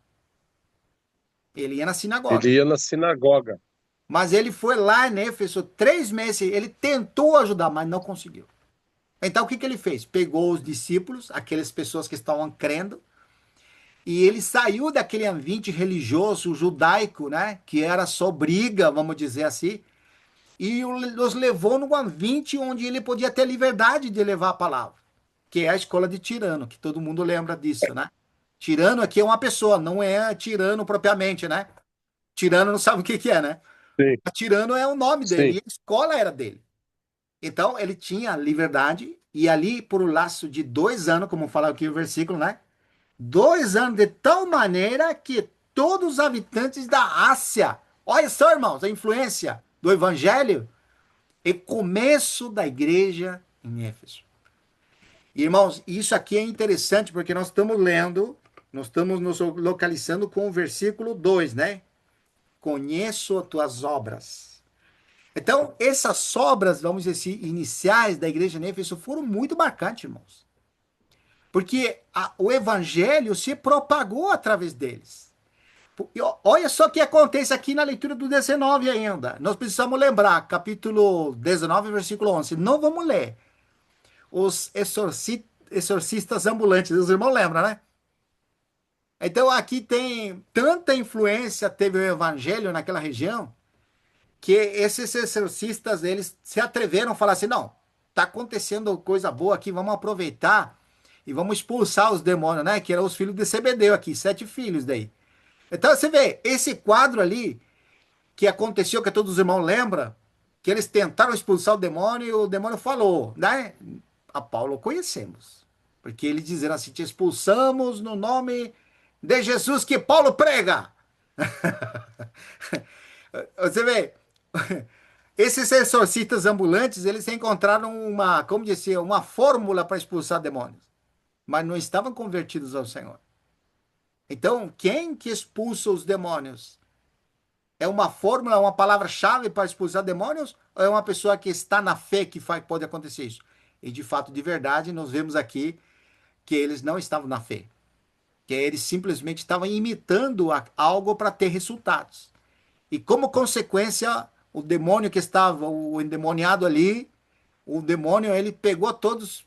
Ele ia na Ele sinagoga. ia na sinagoga. Mas ele foi lá em Éfeso 3 meses, ele tentou ajudar, mas não conseguiu. Então o que que ele fez? Pegou os discípulos, aquelas pessoas que estavam crendo, e ele saiu daquele ambiente religioso judaico, né, que era só briga, vamos dizer assim, e os levou num ambiente onde ele podia ter liberdade de levar a palavra, que é a escola de Tirano, que todo mundo lembra disso, né? Tirano aqui é uma pessoa, não é tirano propriamente, né? Tirano não sabe o que que é, né? Sim, Tirano é o nome dele, sim. e a escola era dele. Então ele tinha liberdade, e ali por um laço de 2 anos, como fala aqui o versículo, né? 2 anos de tal maneira que todos os habitantes da Ásia, olha só, irmãos, a influência do evangelho e começo da igreja em Éfeso. Irmãos, isso aqui é interessante porque nós estamos lendo, nós estamos nos localizando com o versículo 2, né? Conheço as tuas obras. Então, essas obras, vamos dizer assim, iniciais da igreja em Éfeso foram muito marcantes, irmãos. Porque o evangelho se propagou através deles. E olha só o que acontece aqui na leitura do 19 ainda. Nós precisamos lembrar, capítulo 19, versículo 11. Não vamos ler os exorcistas ambulantes. Os irmãos lembram, né? Então aqui tem tanta influência, teve o evangelho naquela região, que esses exorcistas, eles se atreveram a falar assim, não, tá acontecendo coisa boa aqui, vamos aproveitar e vamos expulsar os demônios, né? Que eram os filhos de Zebedeu aqui, 7 filhos daí. Então você vê, esse quadro ali, que aconteceu, que todos os irmãos lembram, que eles tentaram expulsar o demônio e o demônio falou, né? A Paulo conhecemos. Porque eles dizeram assim, te expulsamos no nome de Jesus que Paulo prega. Você vê, esses exorcistas ambulantes, eles encontraram uma, como dizer, uma fórmula para expulsar demônios, mas não estavam convertidos ao Senhor. Então, quem que expulsa os demônios? É uma fórmula, uma palavra-chave para expulsar demônios? Ou é uma pessoa que está na fé que pode acontecer isso? E de fato, de verdade, nós vemos aqui que eles não estavam na fé. Que eles simplesmente estavam imitando algo para ter resultados. E como consequência, o demônio que estava, o endemoniado ali, o demônio, ele pegou todos,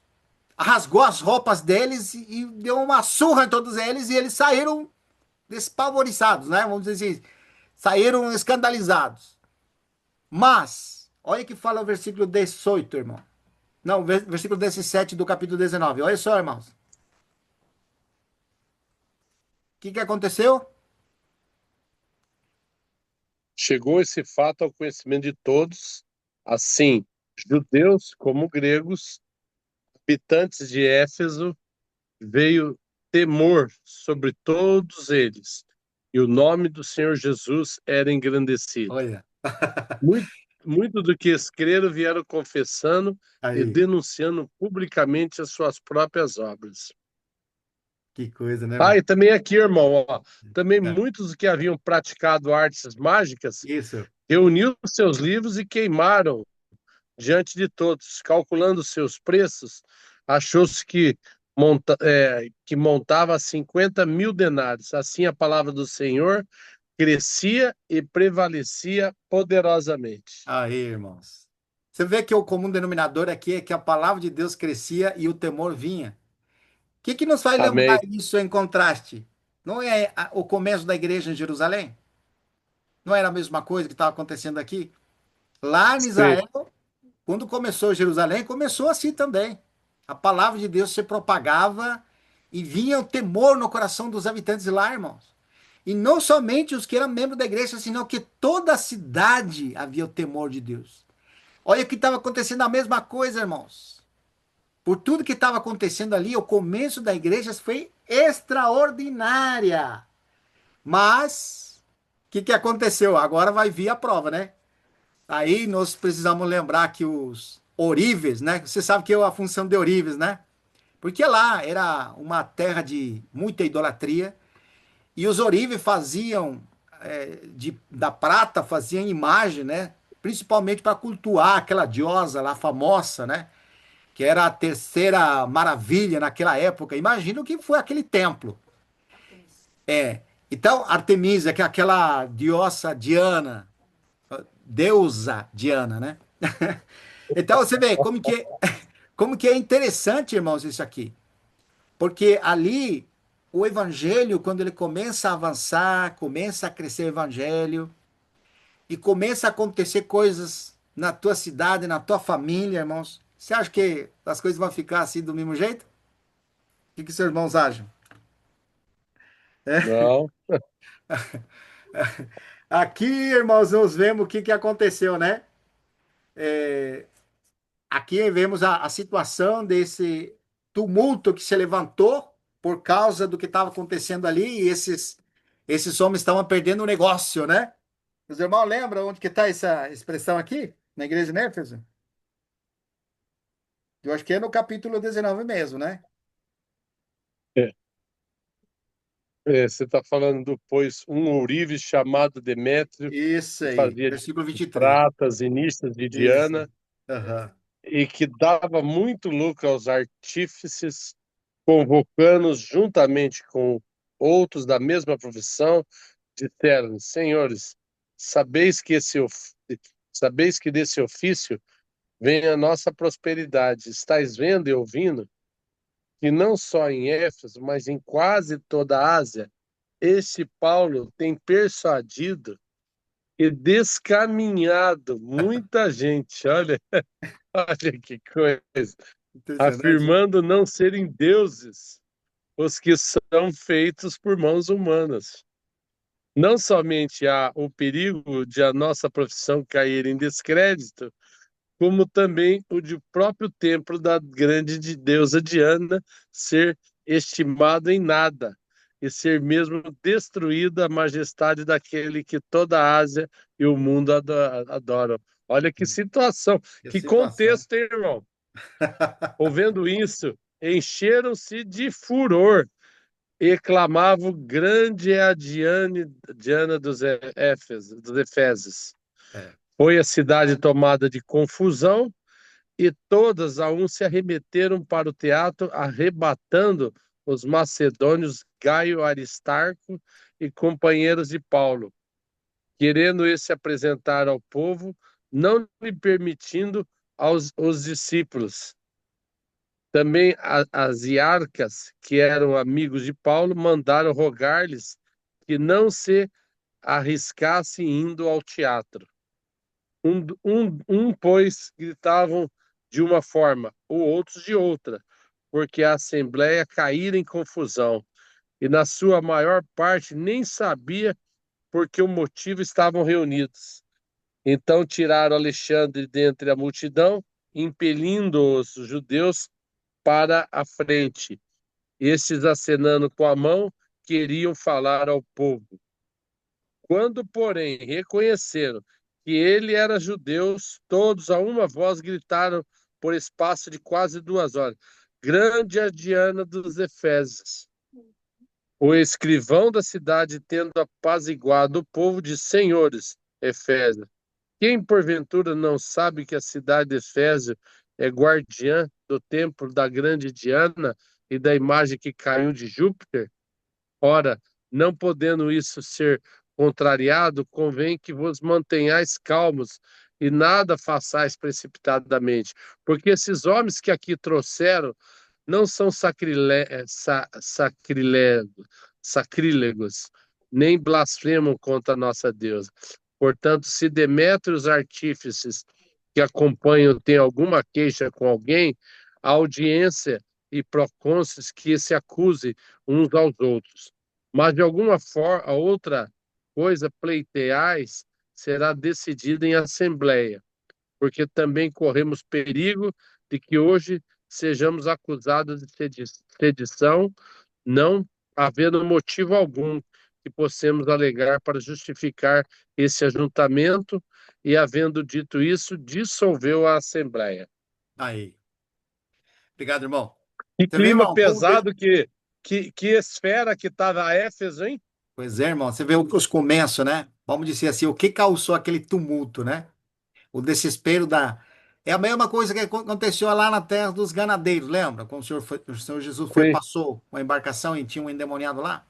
rasgou as roupas deles e deu uma surra em todos eles e eles saíram despavorizados, né? Vamos dizer assim, saíram escandalizados. Mas, olha que fala o versículo 18, irmão. Não, versículo 17 do capítulo 19. Olha só, irmãos. O que aconteceu? Chegou esse fato ao conhecimento de todos, assim, judeus como gregos, habitantes de Éfeso veio temor sobre todos eles, e o nome do Senhor Jesus era engrandecido. Olha. Muito, muito do que escreveram vieram confessando e Aí, denunciando publicamente as suas próprias obras. que coisa, né, Ah, irmão? e também aqui, irmão, ó, também É, muitos que haviam praticado artes mágicas isso. reuniram seus livros e queimaram diante de todos, calculando seus preços, achou-se que montava 50.000 denários. Assim a palavra do Senhor crescia e prevalecia poderosamente. Aí, irmãos. Você vê que o comum denominador aqui é que a palavra de Deus crescia e o temor vinha. O que que nos faz lembrar Amém. isso em contraste? Não é o começo da igreja em Jerusalém? Não era a mesma coisa que estava acontecendo aqui? Lá em Sim. Israel, quando começou Jerusalém, começou assim também. A palavra de Deus se propagava e vinha o temor no coração dos habitantes lá, irmãos. E não somente os que eram membros da igreja, senão que toda a cidade havia o temor de Deus. Olha o que estava acontecendo a mesma coisa, irmãos. Por tudo que estava acontecendo ali, o começo da igreja foi extraordinária. Mas, o que aconteceu? Agora vai vir a prova, né? Aí nós precisamos lembrar que os ourives, né? Você sabe que é a função de ourives, né? Porque lá era uma terra de muita idolatria e os ourives faziam da prata, faziam imagem, né? Principalmente para cultuar aquela deusa lá famosa, né? Que era a terceira maravilha naquela época. Imagina o que foi aquele templo. É. Então, Artemisia, que é aquela deusa Diana, deusa Diana, né? Então você vê como que é interessante, irmãos, isso aqui. Porque ali o evangelho, quando ele começa a avançar, começa a crescer o evangelho e começa a acontecer coisas na tua cidade, na tua família, irmãos. Você acha que as coisas vão ficar assim do mesmo jeito? O que seus irmãos acham? Não. Aqui, irmãos, nós vemos o que aconteceu, né? Aqui vemos a situação desse tumulto que se levantou por causa do que estava acontecendo ali e esses homens estavam perdendo o negócio, né? Os irmãos lembram onde que está essa expressão aqui? Na igreja de Éfeso? Eu acho que é no capítulo 19 mesmo, né? É, você está falando, pois, um ourives chamado Demétrio, Isso que aí, fazia de versículo 23. pratas e nistas de Isso. Diana, Aham. e que dava muito lucro aos artífices, convocando-os juntamente com outros da mesma profissão, disseram: Senhores, sabeis que sabeis que desse ofício vem a nossa prosperidade. Estais vendo e ouvindo que não só em Éfeso, mas em quase toda a Ásia, este Paulo tem persuadido e descaminhado muita gente. Olha, olha que coisa. Impressionante, né? Afirmando não serem deuses os que são feitos por mãos humanas. Não somente há o perigo de a nossa profissão cair em descrédito, como também o de próprio templo da grande deusa Diana ser estimado em nada e ser mesmo destruída a majestade daquele que toda a Ásia e o mundo adoram. Olha que situação, Que que situação. contexto, hein, irmão? Ouvindo isso, encheram-se de furor e clamavam: grande é a Diana dos Efésios. É. Foi a cidade tomada de confusão e todas a um se arremeteram para o teatro, arrebatando os macedônios Gaio, Aristarco e companheiros de Paulo, querendo esse apresentar ao povo, não lhe permitindo os discípulos. Também as iarcas, que eram amigos de Paulo, mandaram rogar-lhes que não se arriscasse indo ao teatro. Pois, gritavam de uma forma, ou outros de outra, porque a assembleia caíra em confusão, e na sua maior parte nem sabia por que o motivo estavam reunidos. Então tiraram Alexandre dentre a multidão, impelindo os judeus para a frente, Estes, acenando com a mão, queriam falar ao povo. Quando, porém, reconheceram que ele era judeu, todos a uma voz gritaram por espaço de quase 2 horas: Grande a Diana dos Efésios! O escrivão da cidade, tendo apaziguado o povo, de senhores, Efésios, quem porventura não sabe que a cidade de Efésio é guardiã do templo da grande Diana e da imagem que caiu de Júpiter? Ora, não podendo isso ser contrariado, convém que vos mantenhais calmos e nada façais precipitadamente, porque esses homens que aqui trouxeram não são sacrílegos, nem blasfemam contra a nossa deusa. Portanto, se Demétrio e os artífices que acompanham têm alguma queixa com alguém, a audiência e procônsules que se acuse uns aos outros. Mas de alguma forma, outra coisa pleiteais será decidida em assembleia, porque também corremos perigo de que hoje sejamos acusados de sedição, não havendo motivo algum que possamos alegar para justificar esse ajuntamento, e, havendo dito isso, dissolveu a Assembleia. Aí. Obrigado, irmão. Que Você vê, clima irmão, como... pesado, que esfera que estava a Éfeso, hein? Pois é, irmão, você vê os começos, né? Vamos dizer assim, o que causou aquele tumulto, né? O desespero da... É a mesma coisa que aconteceu lá na terra dos ganadeiros, lembra? Quando o Senhor Jesus foi, Sim, passou uma embarcação e tinha um endemoniado lá?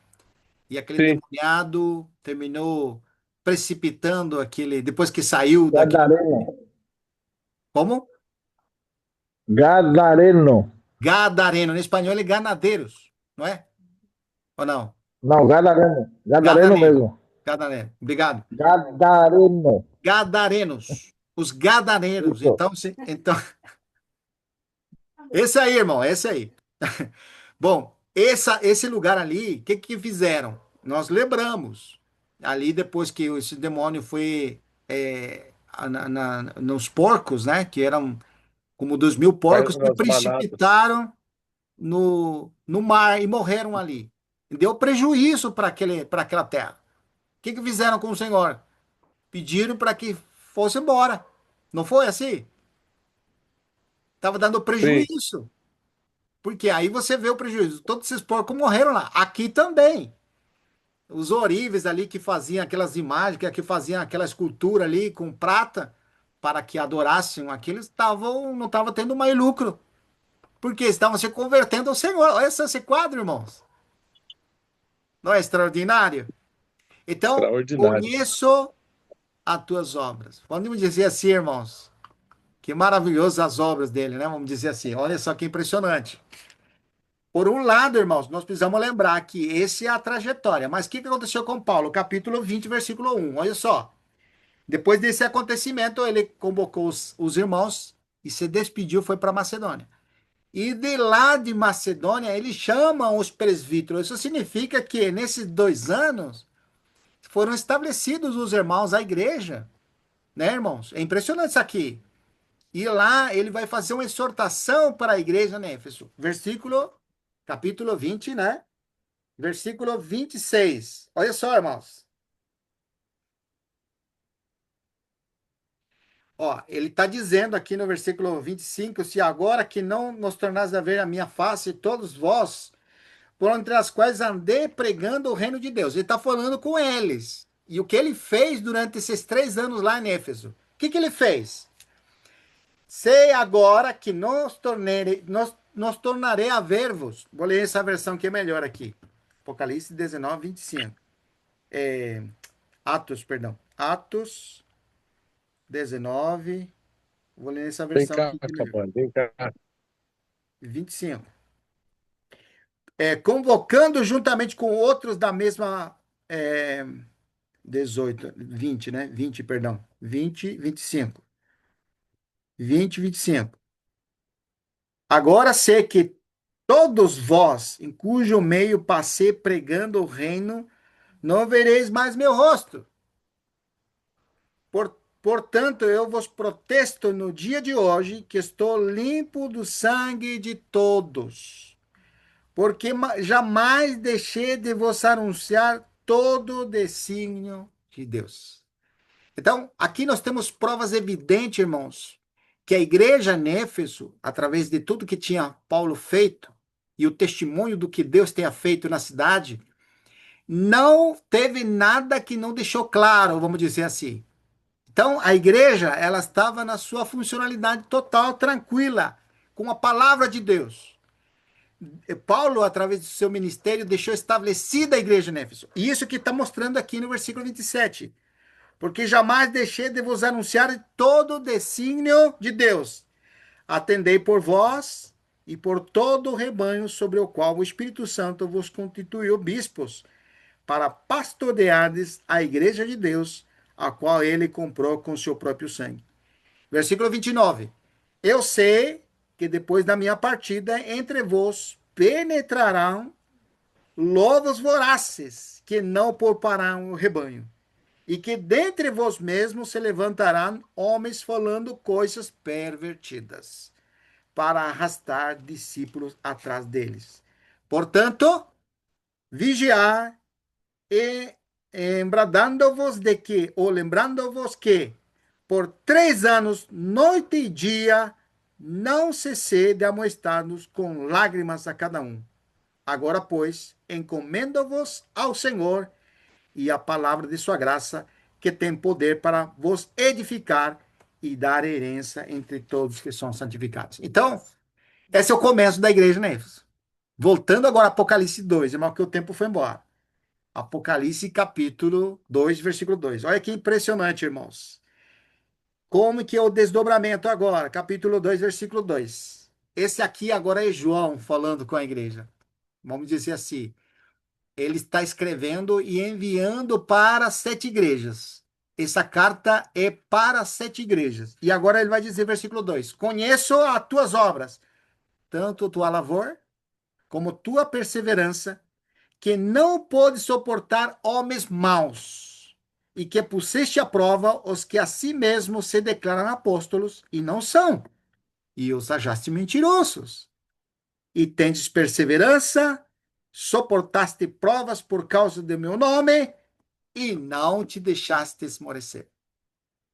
E aquele sim. endemoniado terminou precipitando aquele... Depois que saiu daquele... Gadareno. Como? Gadareno. Gadareno. No espanhol é ganadeiros, não é? Ou não? Não, Gadareno. Gadareno Gadareno. mesmo. Gadareno. Obrigado. Gadareno. Gadarenos. Os gadarenos. Isso. Então, esse aí, irmão, esse aí. Bom, esse lugar ali, o que que fizeram? Nós lembramos. Ali, depois que esse demônio foi nos porcos, né? Que eram como 2.000 porcos Caiu que nas manadas. precipitaram no mar e morreram ali. Deu prejuízo para aquela terra. O que que fizeram com o Senhor? Pediram para que fosse embora. Não foi assim? Estava dando Sim, prejuízo. Porque aí você vê o prejuízo. Todos esses porcos morreram lá. Aqui também. Os ourives ali que faziam aquelas imagens, que faziam aquela escultura ali com prata para que adorassem aquilo, não estavam tendo mais lucro. Porque estavam se convertendo ao Senhor. Olha só esse quadro, irmãos. Não é extraordinário? Então, extraordinário. conheço as tuas obras. Podemos dizer assim, irmãos, que maravilhosas as obras dele, né? Vamos dizer assim. Olha só que impressionante. Por um lado, irmãos, nós precisamos lembrar que essa é a trajetória. Mas o que aconteceu com Paulo? Capítulo 20, versículo 1. Olha só. Depois desse acontecimento, ele convocou os irmãos e se despediu, foi para Macedônia. E de lá de Macedônia, ele chama os presbíteros. Isso significa que nesses 2 anos foram estabelecidos os irmãos, a igreja, né, irmãos? É impressionante isso aqui. E lá ele vai fazer uma exortação para a igreja em Éfeso. Capítulo 20, né? Versículo 26. Olha só, irmãos. Ó, ele está dizendo aqui no versículo 25: se agora que não nos tornais a ver a minha face, todos vós, por entre as quais andei pregando o reino de Deus. Ele está falando com eles. E o que ele fez durante esses 3 anos lá em Éfeso? O que que ele fez? Sei agora que nos tornarei a ver-vos. Vou ler essa versão que é melhor aqui. Apocalipse 19, 25. Atos, perdão. Atos 19. Vou ler essa Vem versão cá, aqui que é melhor. Cabana, vem cá. 25. Convocando juntamente com outros da mesma. É, 18, 20, né? 20, perdão. 20, 25. 20, 25. Agora sei que todos vós, em cujo meio passei pregando o reino, não vereis mais meu rosto. Portanto, eu vos protesto no dia de hoje que estou limpo do sangue de todos. porque jamais deixei de vos anunciar todo o desígnio de Deus. Então, aqui nós temos provas evidentes, irmãos, que a igreja em Éfeso, através de tudo que tinha Paulo feito e o testemunho do que Deus tenha feito na cidade, não teve nada que não deixou claro, vamos dizer assim. Então, a igreja, ela estava na sua funcionalidade total, tranquila, com a palavra de Deus. Paulo, através do seu ministério, deixou estabelecida a igreja em Éfeso. E isso que está mostrando aqui no versículo 27. Porque jamais deixei de vos anunciar todo o desígnio de Deus. Atendei por vós e por todo o rebanho sobre o qual o Espírito Santo vos constituiu bispos, para pastoreardes a igreja de Deus, a qual ele comprou com seu próprio sangue. Versículo 29. Eu sei que depois da minha partida, entre vós penetrarão lobos vorazes, que não pouparão o rebanho. E que dentre vós mesmos se levantarão homens falando coisas pervertidas, para arrastar discípulos atrás deles. Portanto, vigiar e lembrando-vos que, por 3 anos, noite e dia, não cessei de amoestar-nos com lágrimas a cada um. Agora, pois, encomendo-vos ao Senhor e a palavra de sua graça, que tem poder para vos edificar e dar herança entre todos que são santificados. Então, esse é o começo da igreja em Éfeso. Voltando agora a Apocalipse 2, irmão, que o tempo foi embora. Apocalipse capítulo 2, versículo 2. Olha que impressionante, irmãos. Como que é o desdobramento agora? Capítulo 2, versículo 2. Esse aqui agora é João falando com a igreja. Vamos dizer assim. Ele está escrevendo e enviando para 7 igrejas. Essa carta é para 7 igrejas. E agora ele vai dizer, versículo 2: Conheço as tuas obras, tanto tua lavor, como tua perseverança, que não pode suportar homens maus, e que puseste à prova os que a si mesmos se declaram apóstolos, e não são, e os achaste mentirosos. E tendes perseverança, suportaste provas por causa do meu nome, e não te deixaste esmorecer.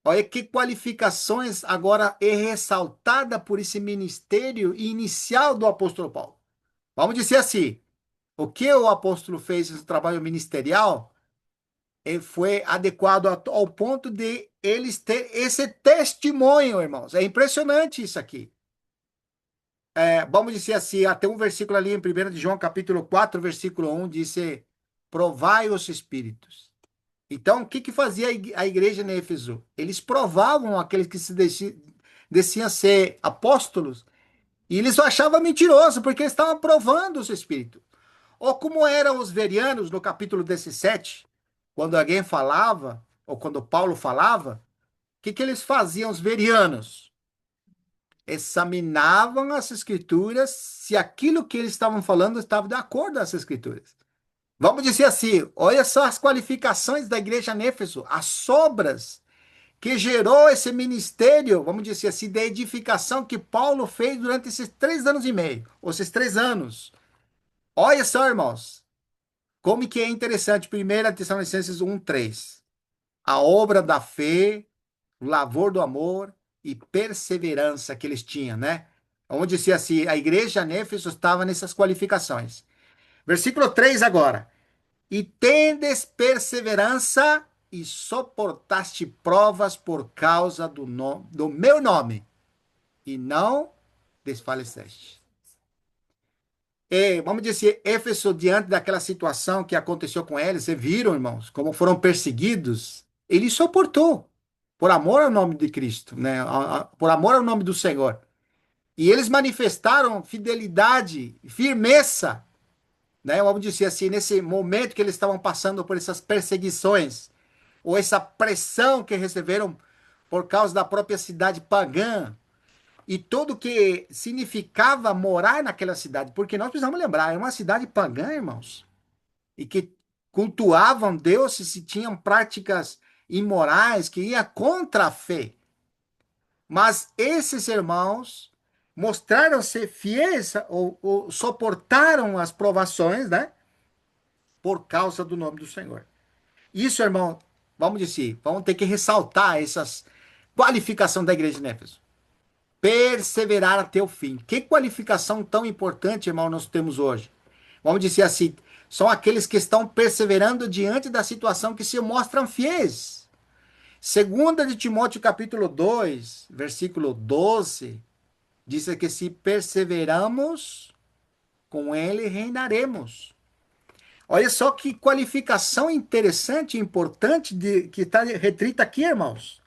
Olha que qualificações agora é ressaltada por esse ministério inicial do apóstolo Paulo. Vamos dizer assim, o que o apóstolo fez no trabalho ministerial foi adequado ao ponto de eles ter esse testemunho, irmãos. É impressionante isso aqui. Vamos dizer assim, até um versículo ali em 1 de João, capítulo 4, versículo 1, diz: provai os espíritos. Então, o que fazia a igreja em Éfeso? Eles provavam aqueles que se deciam ser apóstolos, e eles achavam mentiroso, porque eles estavam provando os espíritos. Ou como eram os verianos no capítulo 17, quando alguém falava, ou quando Paulo falava, o que eles faziam, os verianos? Examinavam as escrituras se aquilo que eles estavam falando estava de acordo com as escrituras. Vamos dizer assim, olha só as qualificações da igreja em Éfeso, as obras que gerou esse ministério, vamos dizer assim, de edificação que Paulo fez durante esses 3 anos e meio, ou esses 3 anos. Olha só, irmãos, como que é interessante, 1 Tessalonicenses 1:3. A obra da fé, o lavor do amor e perseverança que eles tinham, né? Vamos dizer assim, a igreja em Éfeso estava nessas qualificações. Versículo 3 agora. E tendes perseverança e suportaste provas por causa do meu nome, e não desfaleceste. Vamos dizer, Éfeso, diante daquela situação que aconteceu com eles, vocês viram, irmãos, como foram perseguidos, ele suportou, por amor ao nome de Cristo, né? Por amor ao nome do Senhor. E eles manifestaram fidelidade, firmeza, né? Vamos dizer assim, nesse momento que eles estavam passando por essas perseguições, ou essa pressão que receberam por causa da própria cidade pagã, e tudo que significava morar naquela cidade, porque nós precisamos lembrar, era uma cidade pagã, irmãos, e que cultuavam deuses e tinham práticas imorais que ia contra a fé. Mas esses irmãos mostraram-se fiéis ou suportaram as provações, né? Por causa do nome do Senhor. Isso, irmão, vamos dizer, vamos ter que ressaltar essas qualificação da igreja de Éfeso. Perseverar até o fim. Que qualificação tão importante, irmão, nós temos hoje? Vamos dizer assim, são aqueles que estão perseverando diante da situação que se mostram fiéis. Segunda de Timóteo, capítulo 2, versículo 12, diz que se perseveramos, com ele reinaremos. Olha só que qualificação interessante e importante que está retrita aqui, irmãos.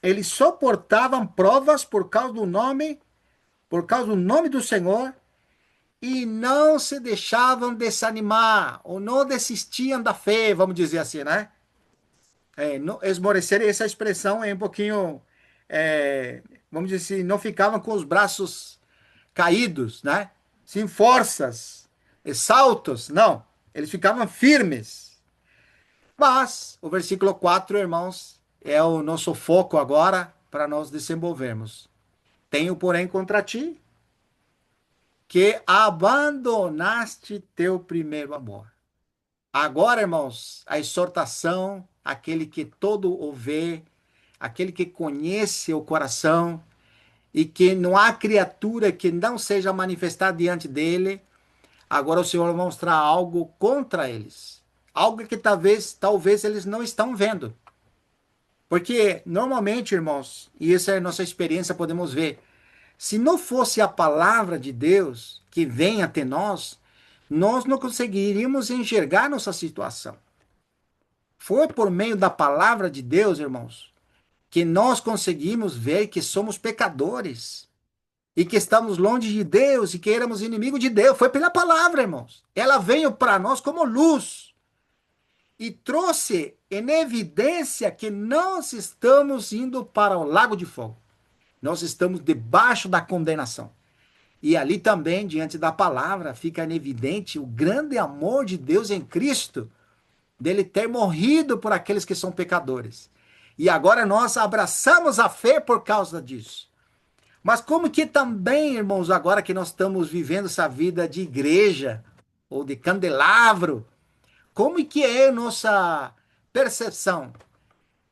Eles suportavam provas por causa do nome do Senhor, e não se deixavam desanimar, ou não desistiam da fé, vamos dizer assim, né? Esmorecer, essa expressão é um pouquinho, vamos dizer assim, não ficavam com os braços caídos, né? Sem forças, saltos, não. Eles ficavam firmes. Mas o versículo 4, irmãos, é o nosso foco agora para nós desenvolvermos. Tenho, porém, contra ti que abandonaste teu primeiro amor. Agora, irmãos, a exortação, aquele que todo o vê, aquele que conhece o coração e que não há criatura que não seja manifestada diante dele, agora o Senhor vai mostrar algo contra eles. Algo que talvez eles não estão vendo. Porque normalmente, irmãos, e essa é a nossa experiência, podemos ver, se não fosse a palavra de Deus que vem até nós não conseguiríamos enxergar nossa situação. Foi por meio da palavra de Deus, irmãos, que nós conseguimos ver que somos pecadores e que estamos longe de Deus e que éramos inimigos de Deus. Foi pela palavra, irmãos. Ela veio para nós como luz e trouxe em evidência que nós estamos indo para o lago de fogo. Nós estamos debaixo da condenação. E ali também, diante da palavra, fica em evidente o grande amor de Deus em Cristo, dele ter morrido por aqueles que são pecadores. E agora nós abraçamos a fé por causa disso. Mas como que também, irmãos, agora que nós estamos vivendo essa vida de igreja, ou de candelabro, como que é nossa percepção?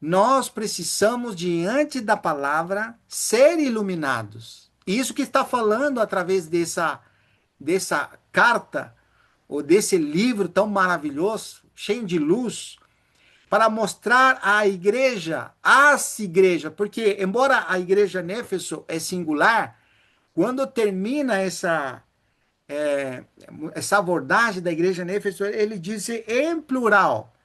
Nós precisamos, diante da palavra, ser iluminados. Isso que está falando através dessa carta, ou desse livro tão maravilhoso, cheio de luz, para mostrar à igreja, às igrejas, porque embora a igreja em Éfeso é singular, quando termina essa abordagem da igreja em Éfeso, ele diz em plural.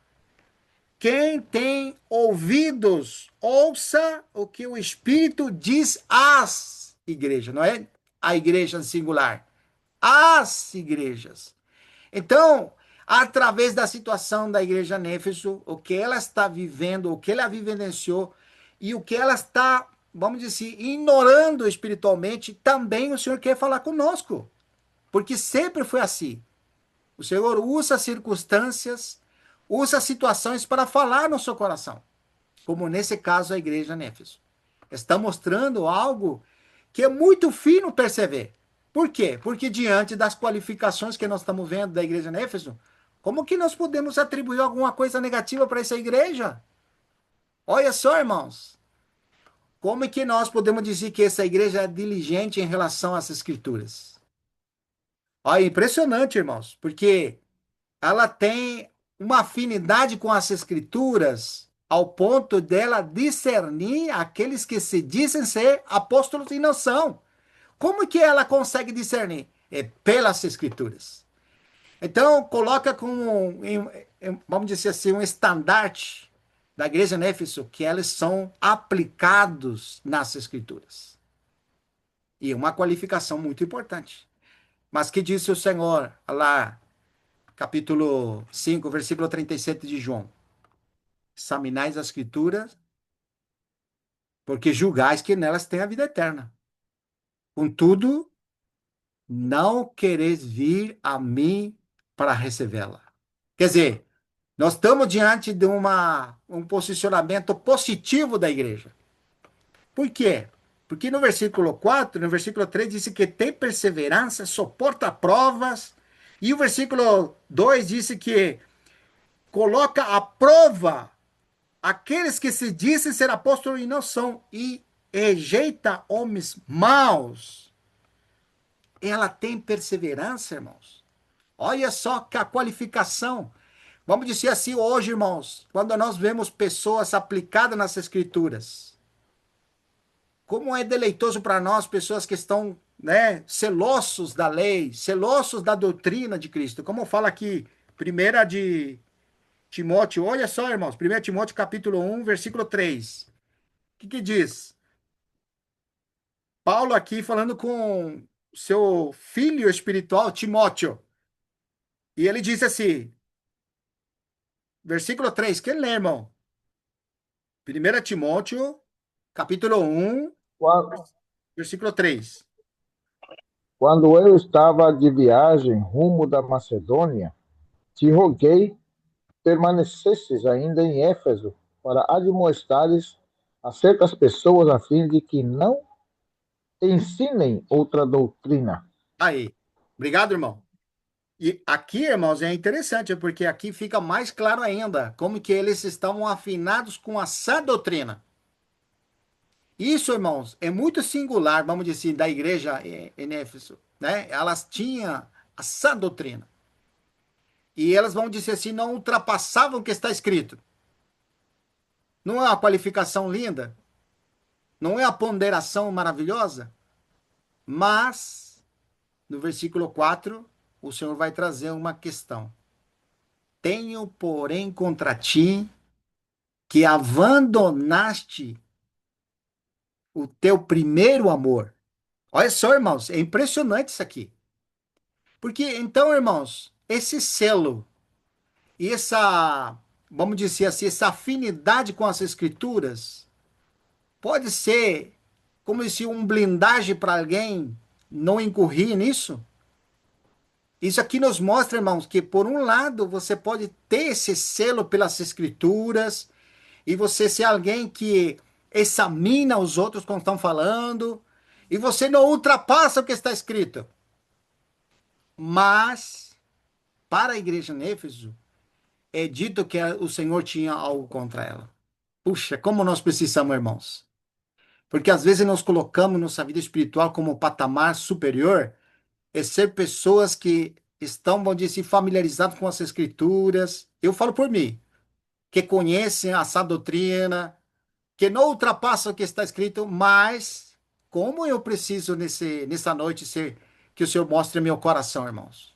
Quem tem ouvidos, ouça o que o Espírito diz às igrejas, não é a igreja singular, às igrejas. Então, através da situação da igreja em Éfeso, o que ela está vivendo, o que ela vivenciou e o que ela está, vamos dizer, ignorando espiritualmente, também o Senhor quer falar conosco, porque sempre foi assim. O Senhor usa circunstâncias, usa situações para falar no seu coração, como nesse caso a igreja em Éfeso. Está mostrando algo que é muito fino perceber. Por quê? Porque diante das qualificações que nós estamos vendo da igreja em Éfeso, como que nós podemos atribuir alguma coisa negativa para essa igreja? Olha só, irmãos. Como é que nós podemos dizer que essa igreja é diligente em relação às escrituras? Olha, impressionante, irmãos, porque ela tem uma afinidade com as escrituras ao ponto dela discernir aqueles que se dizem ser apóstolos e não são. Como que ela consegue discernir? É pelas escrituras. Então, coloca como, vamos dizer assim, um estandarte da igreja em Éfeso, que eles são aplicados nas escrituras. E uma qualificação muito importante. Mas que disse o Senhor lá, capítulo 5, versículo 37 de João? Examinais as escrituras, porque julgais que nelas tem a vida eterna. Contudo, não quereis vir a mim para recebê-la. Quer dizer, nós estamos diante de um posicionamento positivo da igreja. Por quê? Porque no versículo 4, no versículo 3, diz que tem perseverança, suporta provas. E o versículo 2 diz que coloca à prova aqueles que se dizem ser apóstolos e não são, e rejeita homens maus. Ela tem perseverança, irmãos. Olha só que a qualificação. Vamos dizer assim hoje, irmãos, quando nós vemos pessoas aplicadas nas escrituras, como é deleitoso para nós, pessoas que estão, né, celosos da lei, celosos da doutrina de Cristo. Como fala aqui, primeira de Timóteo, olha só, irmãos, 1 Timóteo capítulo 1, versículo 3. O que que diz? Paulo aqui falando com seu filho espiritual, Timóteo. E ele diz assim, versículo 3, quem lê, irmão? 1 Timóteo, capítulo 1, Quando, versículo 3. quando eu estava de viagem rumo da Macedônia, te roguei permanecesses ainda em Éfeso para admoestares a certas pessoas a fim de que não ensinem outra doutrina. Aí. Obrigado, irmão. E aqui, irmãos, é interessante, porque aqui fica mais claro ainda como que eles estavam afinados com a sã doutrina. Isso, irmãos, é muito singular, vamos dizer assim, da igreja em Éfeso, né? Elas tinham a sã doutrina. E elas, vamos dizer assim, não ultrapassavam o que está escrito. Não é uma qualificação linda? Não é a ponderação maravilhosa? Mas, no versículo 4, o Senhor vai trazer uma questão. Tenho, porém, contra ti que abandonaste o teu primeiro amor. Olha só, irmãos, é impressionante isso aqui. Porque, então, irmãos, esse selo e essa, vamos dizer assim, essa afinidade com as escrituras pode ser como se um blindagem para alguém não incorrer nisso. Isso aqui nos mostra, irmãos, que por um lado você pode ter esse selo pelas escrituras e você ser alguém que examina os outros quando estão falando e você não ultrapassa o que está escrito. Mas para a igreja em Éfeso é dito que o Senhor tinha algo contra ela. Puxa, como nós precisamos, irmãos. Porque às vezes nós colocamos nossa vida espiritual como patamar superior, é ser pessoas que estão, vamos dizer assim, familiarizadas com as escrituras. Eu falo por mim, que conhecem essa doutrina, que não ultrapassam o que está escrito, mas como eu preciso nessa noite ser que o Senhor mostre meu coração, irmãos.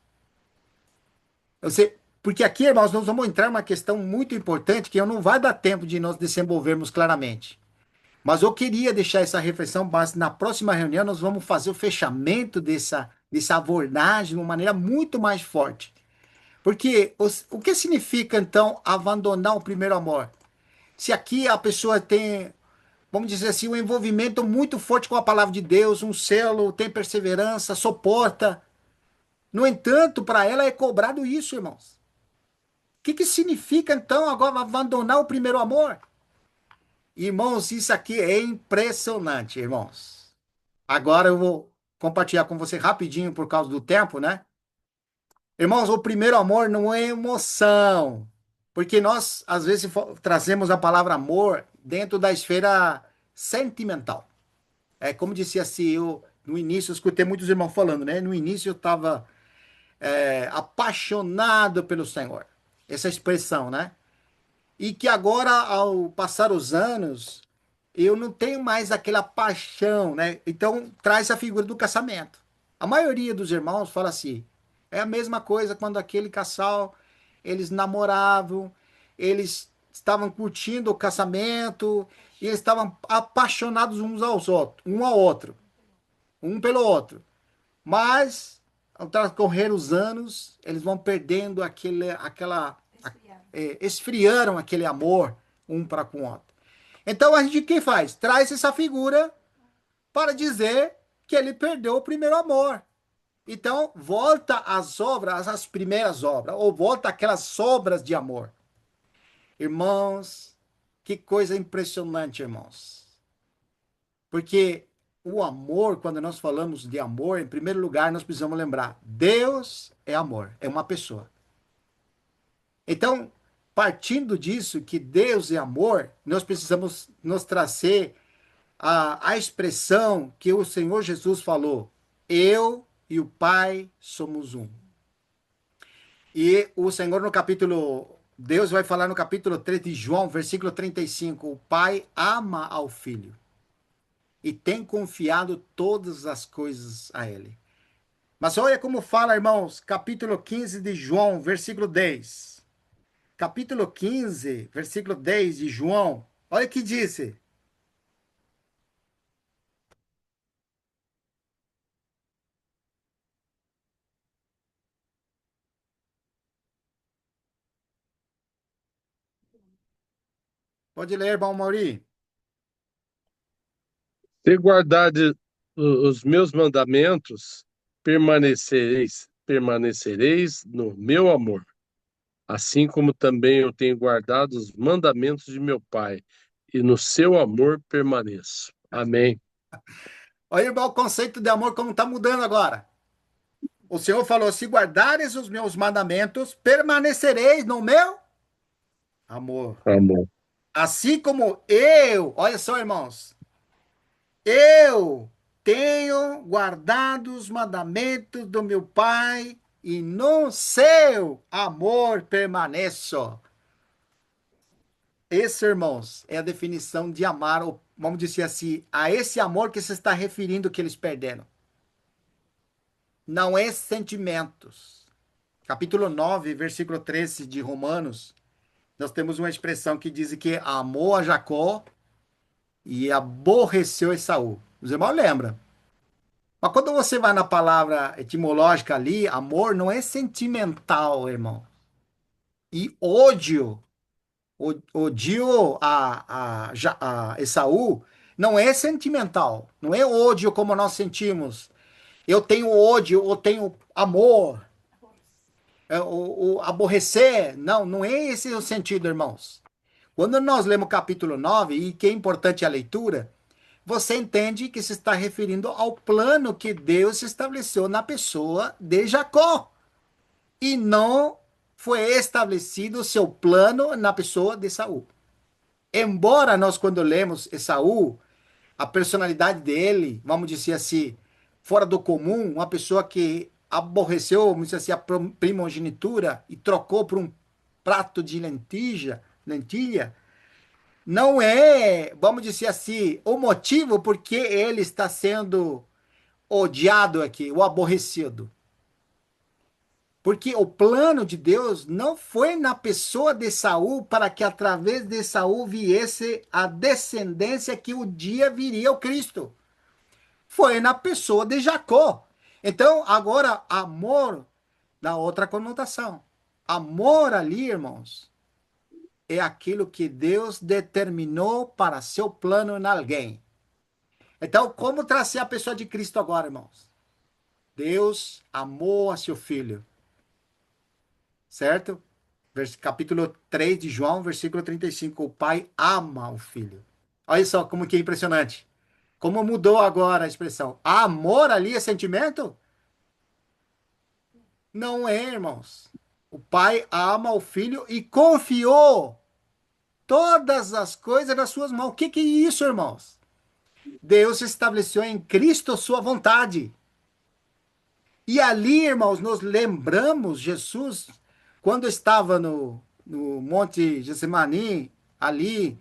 Porque aqui, irmãos, nós vamos entrar numa questão muito importante que não vai dar tempo de nós desenvolvermos claramente. Mas eu queria deixar essa reflexão, mas na próxima reunião nós vamos fazer o fechamento dessa abordagem de uma maneira muito mais forte. Porque o que significa, então, abandonar o primeiro amor? Se aqui a pessoa tem, vamos dizer assim, um envolvimento muito forte com a palavra de Deus, um selo, tem perseverança, suporta. No entanto, para ela é cobrado isso, irmãos. O que significa, então, agora abandonar o primeiro amor? Irmãos, isso aqui é impressionante, irmãos. Agora eu vou compartilhar com você rapidinho por causa do tempo, né? Irmãos, o primeiro amor não é emoção. Porque nós, às vezes, trazemos a palavra amor dentro da esfera sentimental. É como disse assim, eu, no início, eu escutei muitos irmãos falando, né? No início eu estava apaixonado pelo Senhor. Essa expressão, né? E que agora, ao passar os anos, eu não tenho mais aquela paixão, né? Então, traz a figura do casamento. A maioria dos irmãos fala assim, é a mesma coisa quando aquele casal, eles namoravam, eles estavam curtindo o casamento, e eles estavam apaixonados uns aos outros, um ao outro, um pelo outro. Mas, ao transcorrer os anos, eles vão perdendo esfriaram aquele amor um para com o outro. Então a gente que faz? Traz essa figura para dizer que ele perdeu o primeiro amor. Então volta às obras, às primeiras obras, ou volta aquelas obras de amor. Irmãos, que coisa impressionante, irmãos. Porque o amor, quando nós falamos de amor, em primeiro lugar, nós precisamos lembrar: Deus é amor, é uma pessoa. Então, partindo disso, que Deus é amor, nós precisamos nos trazer a expressão que o Senhor Jesus falou: eu e o Pai somos um. E o Senhor no capítulo, Deus vai falar no capítulo 3 de João, versículo 35, o Pai ama ao Filho e tem confiado todas as coisas a Ele. Mas olha como fala, irmãos, capítulo 15 de João, versículo 10. Capítulo 15, versículo 10 de João. Olha o que disse. Pode ler, irmão Mauri. Se guardardes os meus mandamentos, permanecereis no meu amor, assim como também eu tenho guardado os mandamentos de meu Pai, e no seu amor permaneço. Amém. Olha, irmão, o conceito de amor como está mudando agora. O Senhor falou: se guardares os meus mandamentos, permanecereis no meu amor. Amor. Assim como eu, olha só, irmãos, eu tenho guardado os mandamentos do meu Pai e no seu amor permaneço. Esse, irmãos, é a definição de amar, ou vamos dizer assim, a esse amor que se está referindo que eles perderam. Não é sentimentos. Capítulo 9, versículo 13 de Romanos, nós temos uma expressão que diz que amou a Jacó e aborreceu Esaú. Os irmãos lembram? Mas quando você vai na palavra etimológica ali, amor não é sentimental, irmão. E ódio, odio a Esaú, não é sentimental. Não é ódio como nós sentimos. Eu tenho ódio, eu tenho amor. O aborrecer, não, não é esse o sentido, irmãos. Quando nós lemos o capítulo 9 e que é importante a leitura, você entende que se está referindo ao plano que Deus estabeleceu na pessoa de Jacó. E não foi estabelecido o seu plano na pessoa de Saul. Embora nós, quando lemos Esaú, a personalidade dele, vamos dizer assim, fora do comum, uma pessoa que aborreceu, vamos dizer assim, a primogenitura e trocou por um prato de lentilha, não é, vamos dizer assim, o motivo porque ele está sendo odiado aqui, o aborrecido. Porque o plano de Deus não foi na pessoa de Saul para que através de Saul viesse a descendência que o dia viria o Cristo. Foi na pessoa de Jacó. Então, agora, amor dá outra conotação. Amor ali, irmãos, é aquilo que Deus determinou para seu plano em alguém. Então, como trazer a pessoa de Cristo agora, irmãos? Deus amou a seu filho, certo? Capítulo 3 de João, versículo 35. O pai ama o filho. Olha só como que é impressionante. Como mudou agora a expressão. Amor ali é sentimento? Não é, irmãos. O pai ama o filho e confiou todas as coisas nas suas mãos. O que que é isso, irmãos? Deus estabeleceu em Cristo sua vontade. E ali, irmãos, nos lembramos Jesus, quando estava no Monte Getsemani, ali,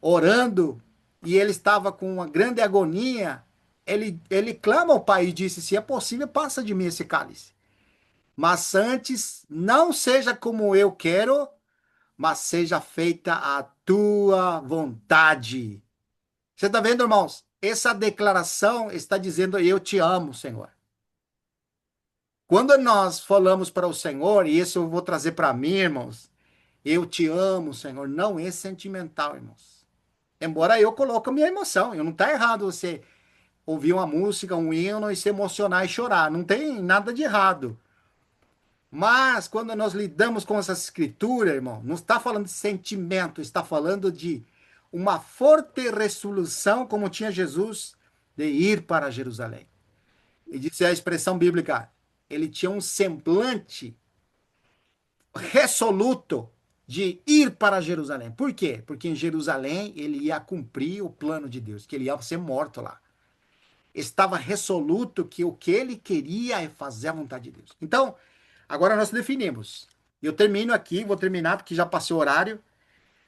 orando, e ele estava com uma grande agonia, ele clama ao Pai e disse: se é possível, passa de mim esse cálice. Mas antes, não seja como eu quero, mas seja feita a tua vontade. Você está vendo, irmãos? Essa declaração está dizendo: eu te amo, Senhor. Quando nós falamos para o Senhor, e isso eu vou trazer para mim, irmãos, eu te amo, Senhor, não é sentimental, irmãos. Embora eu coloque a minha emoção, eu não está errado você ouvir uma música, um hino e se emocionar e chorar, não tem nada de errado. Mas quando nós lidamos com essa escritura, irmão, não está falando de sentimento, está falando de uma forte resolução, como tinha Jesus, de ir para Jerusalém. E disse a expressão bíblica, ele tinha um semblante resoluto de ir para Jerusalém. Por quê? Porque em Jerusalém ele ia cumprir o plano de Deus, que ele ia ser morto lá. Estava resoluto que o que ele queria é fazer a vontade de Deus. Então, agora nós definimos. Eu termino aqui, vou terminar porque já passou o horário,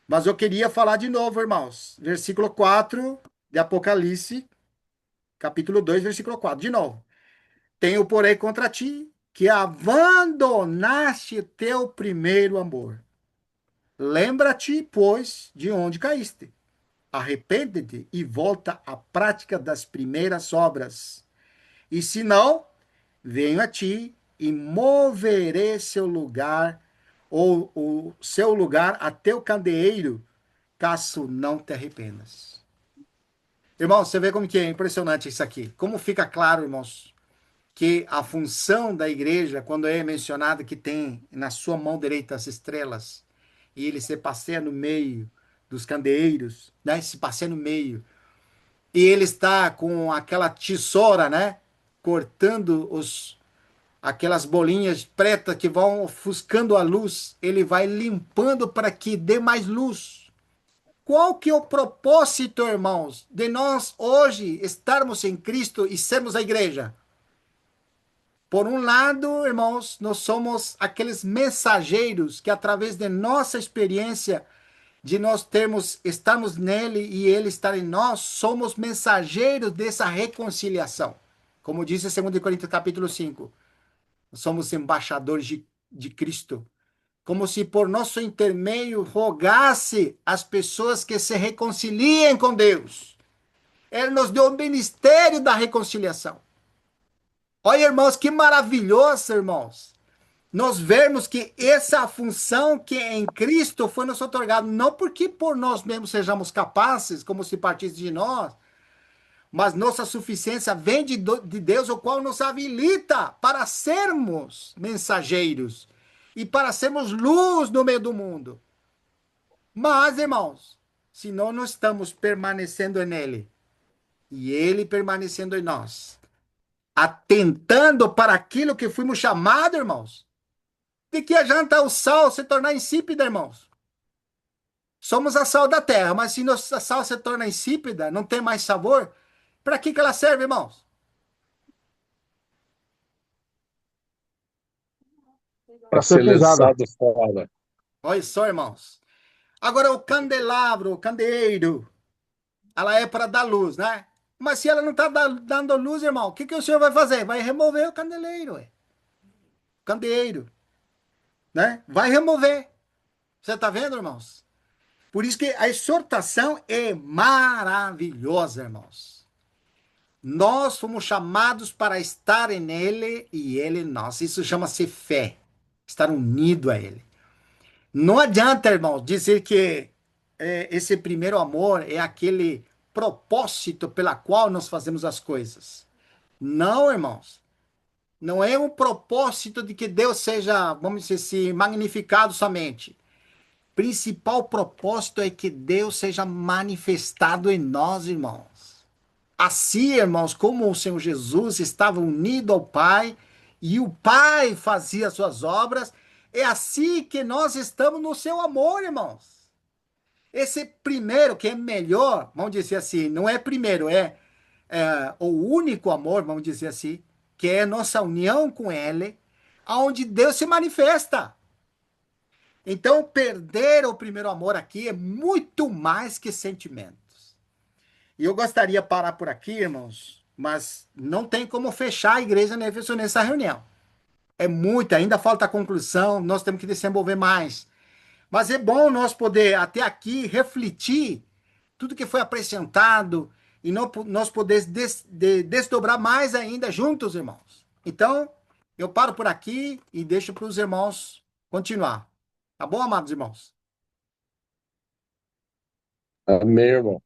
mas eu queria falar de novo, irmãos. Versículo 4 de Apocalipse, capítulo 2, versículo 4. De novo. Tenho, porém, contra ti que abandonaste teu primeiro amor. Lembra-te, pois, de onde caíste. Arrepende-te e volta à prática das primeiras obras. E se não, venho a ti e moverei seu lugar, ou o seu lugar a teu candeeiro, caso não te arrependas. Irmão, você vê como que é impressionante isso aqui. Como fica claro, irmãos, que a função da igreja, quando é mencionado que tem na sua mão direita as estrelas, e ele se passeia no meio dos candeeiros, né? Se passeia no meio, e ele está com aquela tesoura, né? Cortando aquelas bolinhas pretas que vão ofuscando a luz, ele vai limpando para que dê mais luz. Qual que é o propósito, irmãos, de nós hoje estarmos em Cristo e sermos a igreja? Por um lado, irmãos, nós somos aqueles mensageiros que, através de nossa experiência, de nós termos, estarmos nele e ele estar em nós, somos mensageiros dessa reconciliação. Como diz em 2 Coríntios capítulo 5, somos embaixadores de Cristo. Como se por nosso intermédio rogasse as pessoas que se reconciliem com Deus. Ele nos deu o ministério da reconciliação. Olha, irmãos, que maravilhoso, irmãos. Nós vemos que essa função que é em Cristo foi nos otorgada, não porque por nós mesmos sejamos capazes, como se partisse de nós, mas nossa suficiência vem de Deus, o qual nos habilita para sermos mensageiros e para sermos luz no meio do mundo. Mas, irmãos, se nós não estamos permanecendo nele e ele permanecendo em nós, atentando para aquilo que fomos chamados, irmãos, de que adianta o sal se tornar insípida, irmãos? Somos a sal da terra, mas se nossa sal se torna insípida, não tem mais sabor, para que ela serve, irmãos? Para Para ser ser pisada. lançado fora. Olha só, irmãos. Agora, o candelabro, o candeeiro, ela é para dar luz, né? Mas se ela não está dando luz, irmão, o que o senhor vai fazer? Vai remover o candeleiro, ué. Candeeiro, né? Vai remover. Você está vendo, irmãos? Por isso que a exortação é maravilhosa, irmãos. Nós fomos chamados para estar nele e ele em nós. Isso chama-se fé. Estar unido a ele. Não adianta, irmãos, dizer que esse primeiro amor é aquele propósito pela qual nós fazemos as coisas. Não, irmãos. Não é um propósito de que Deus seja, vamos dizer assim, magnificado somente. Principal propósito é que Deus seja manifestado em nós, irmãos. Assim, irmãos, como o Senhor Jesus estava unido ao Pai e o Pai fazia as suas obras, é assim que nós estamos no seu amor, irmãos. Esse primeiro, que é melhor, vamos dizer assim, não é primeiro, é o único amor, vamos dizer assim, que é nossa união com Ele, aonde Deus se manifesta. Então, perder o primeiro amor aqui é muito mais que sentimentos. E eu gostaria de parar por aqui, irmãos, mas não tem como fechar a igreja nessa reunião. É muito, ainda falta a conclusão, nós temos que desenvolver mais. Mas é bom nós poder, até aqui, refletir tudo que foi apresentado e nós poder desdobrar mais ainda juntos, irmãos. Então, eu paro por aqui e deixo para os irmãos continuar. Tá bom, amados irmãos? Amém, irmão.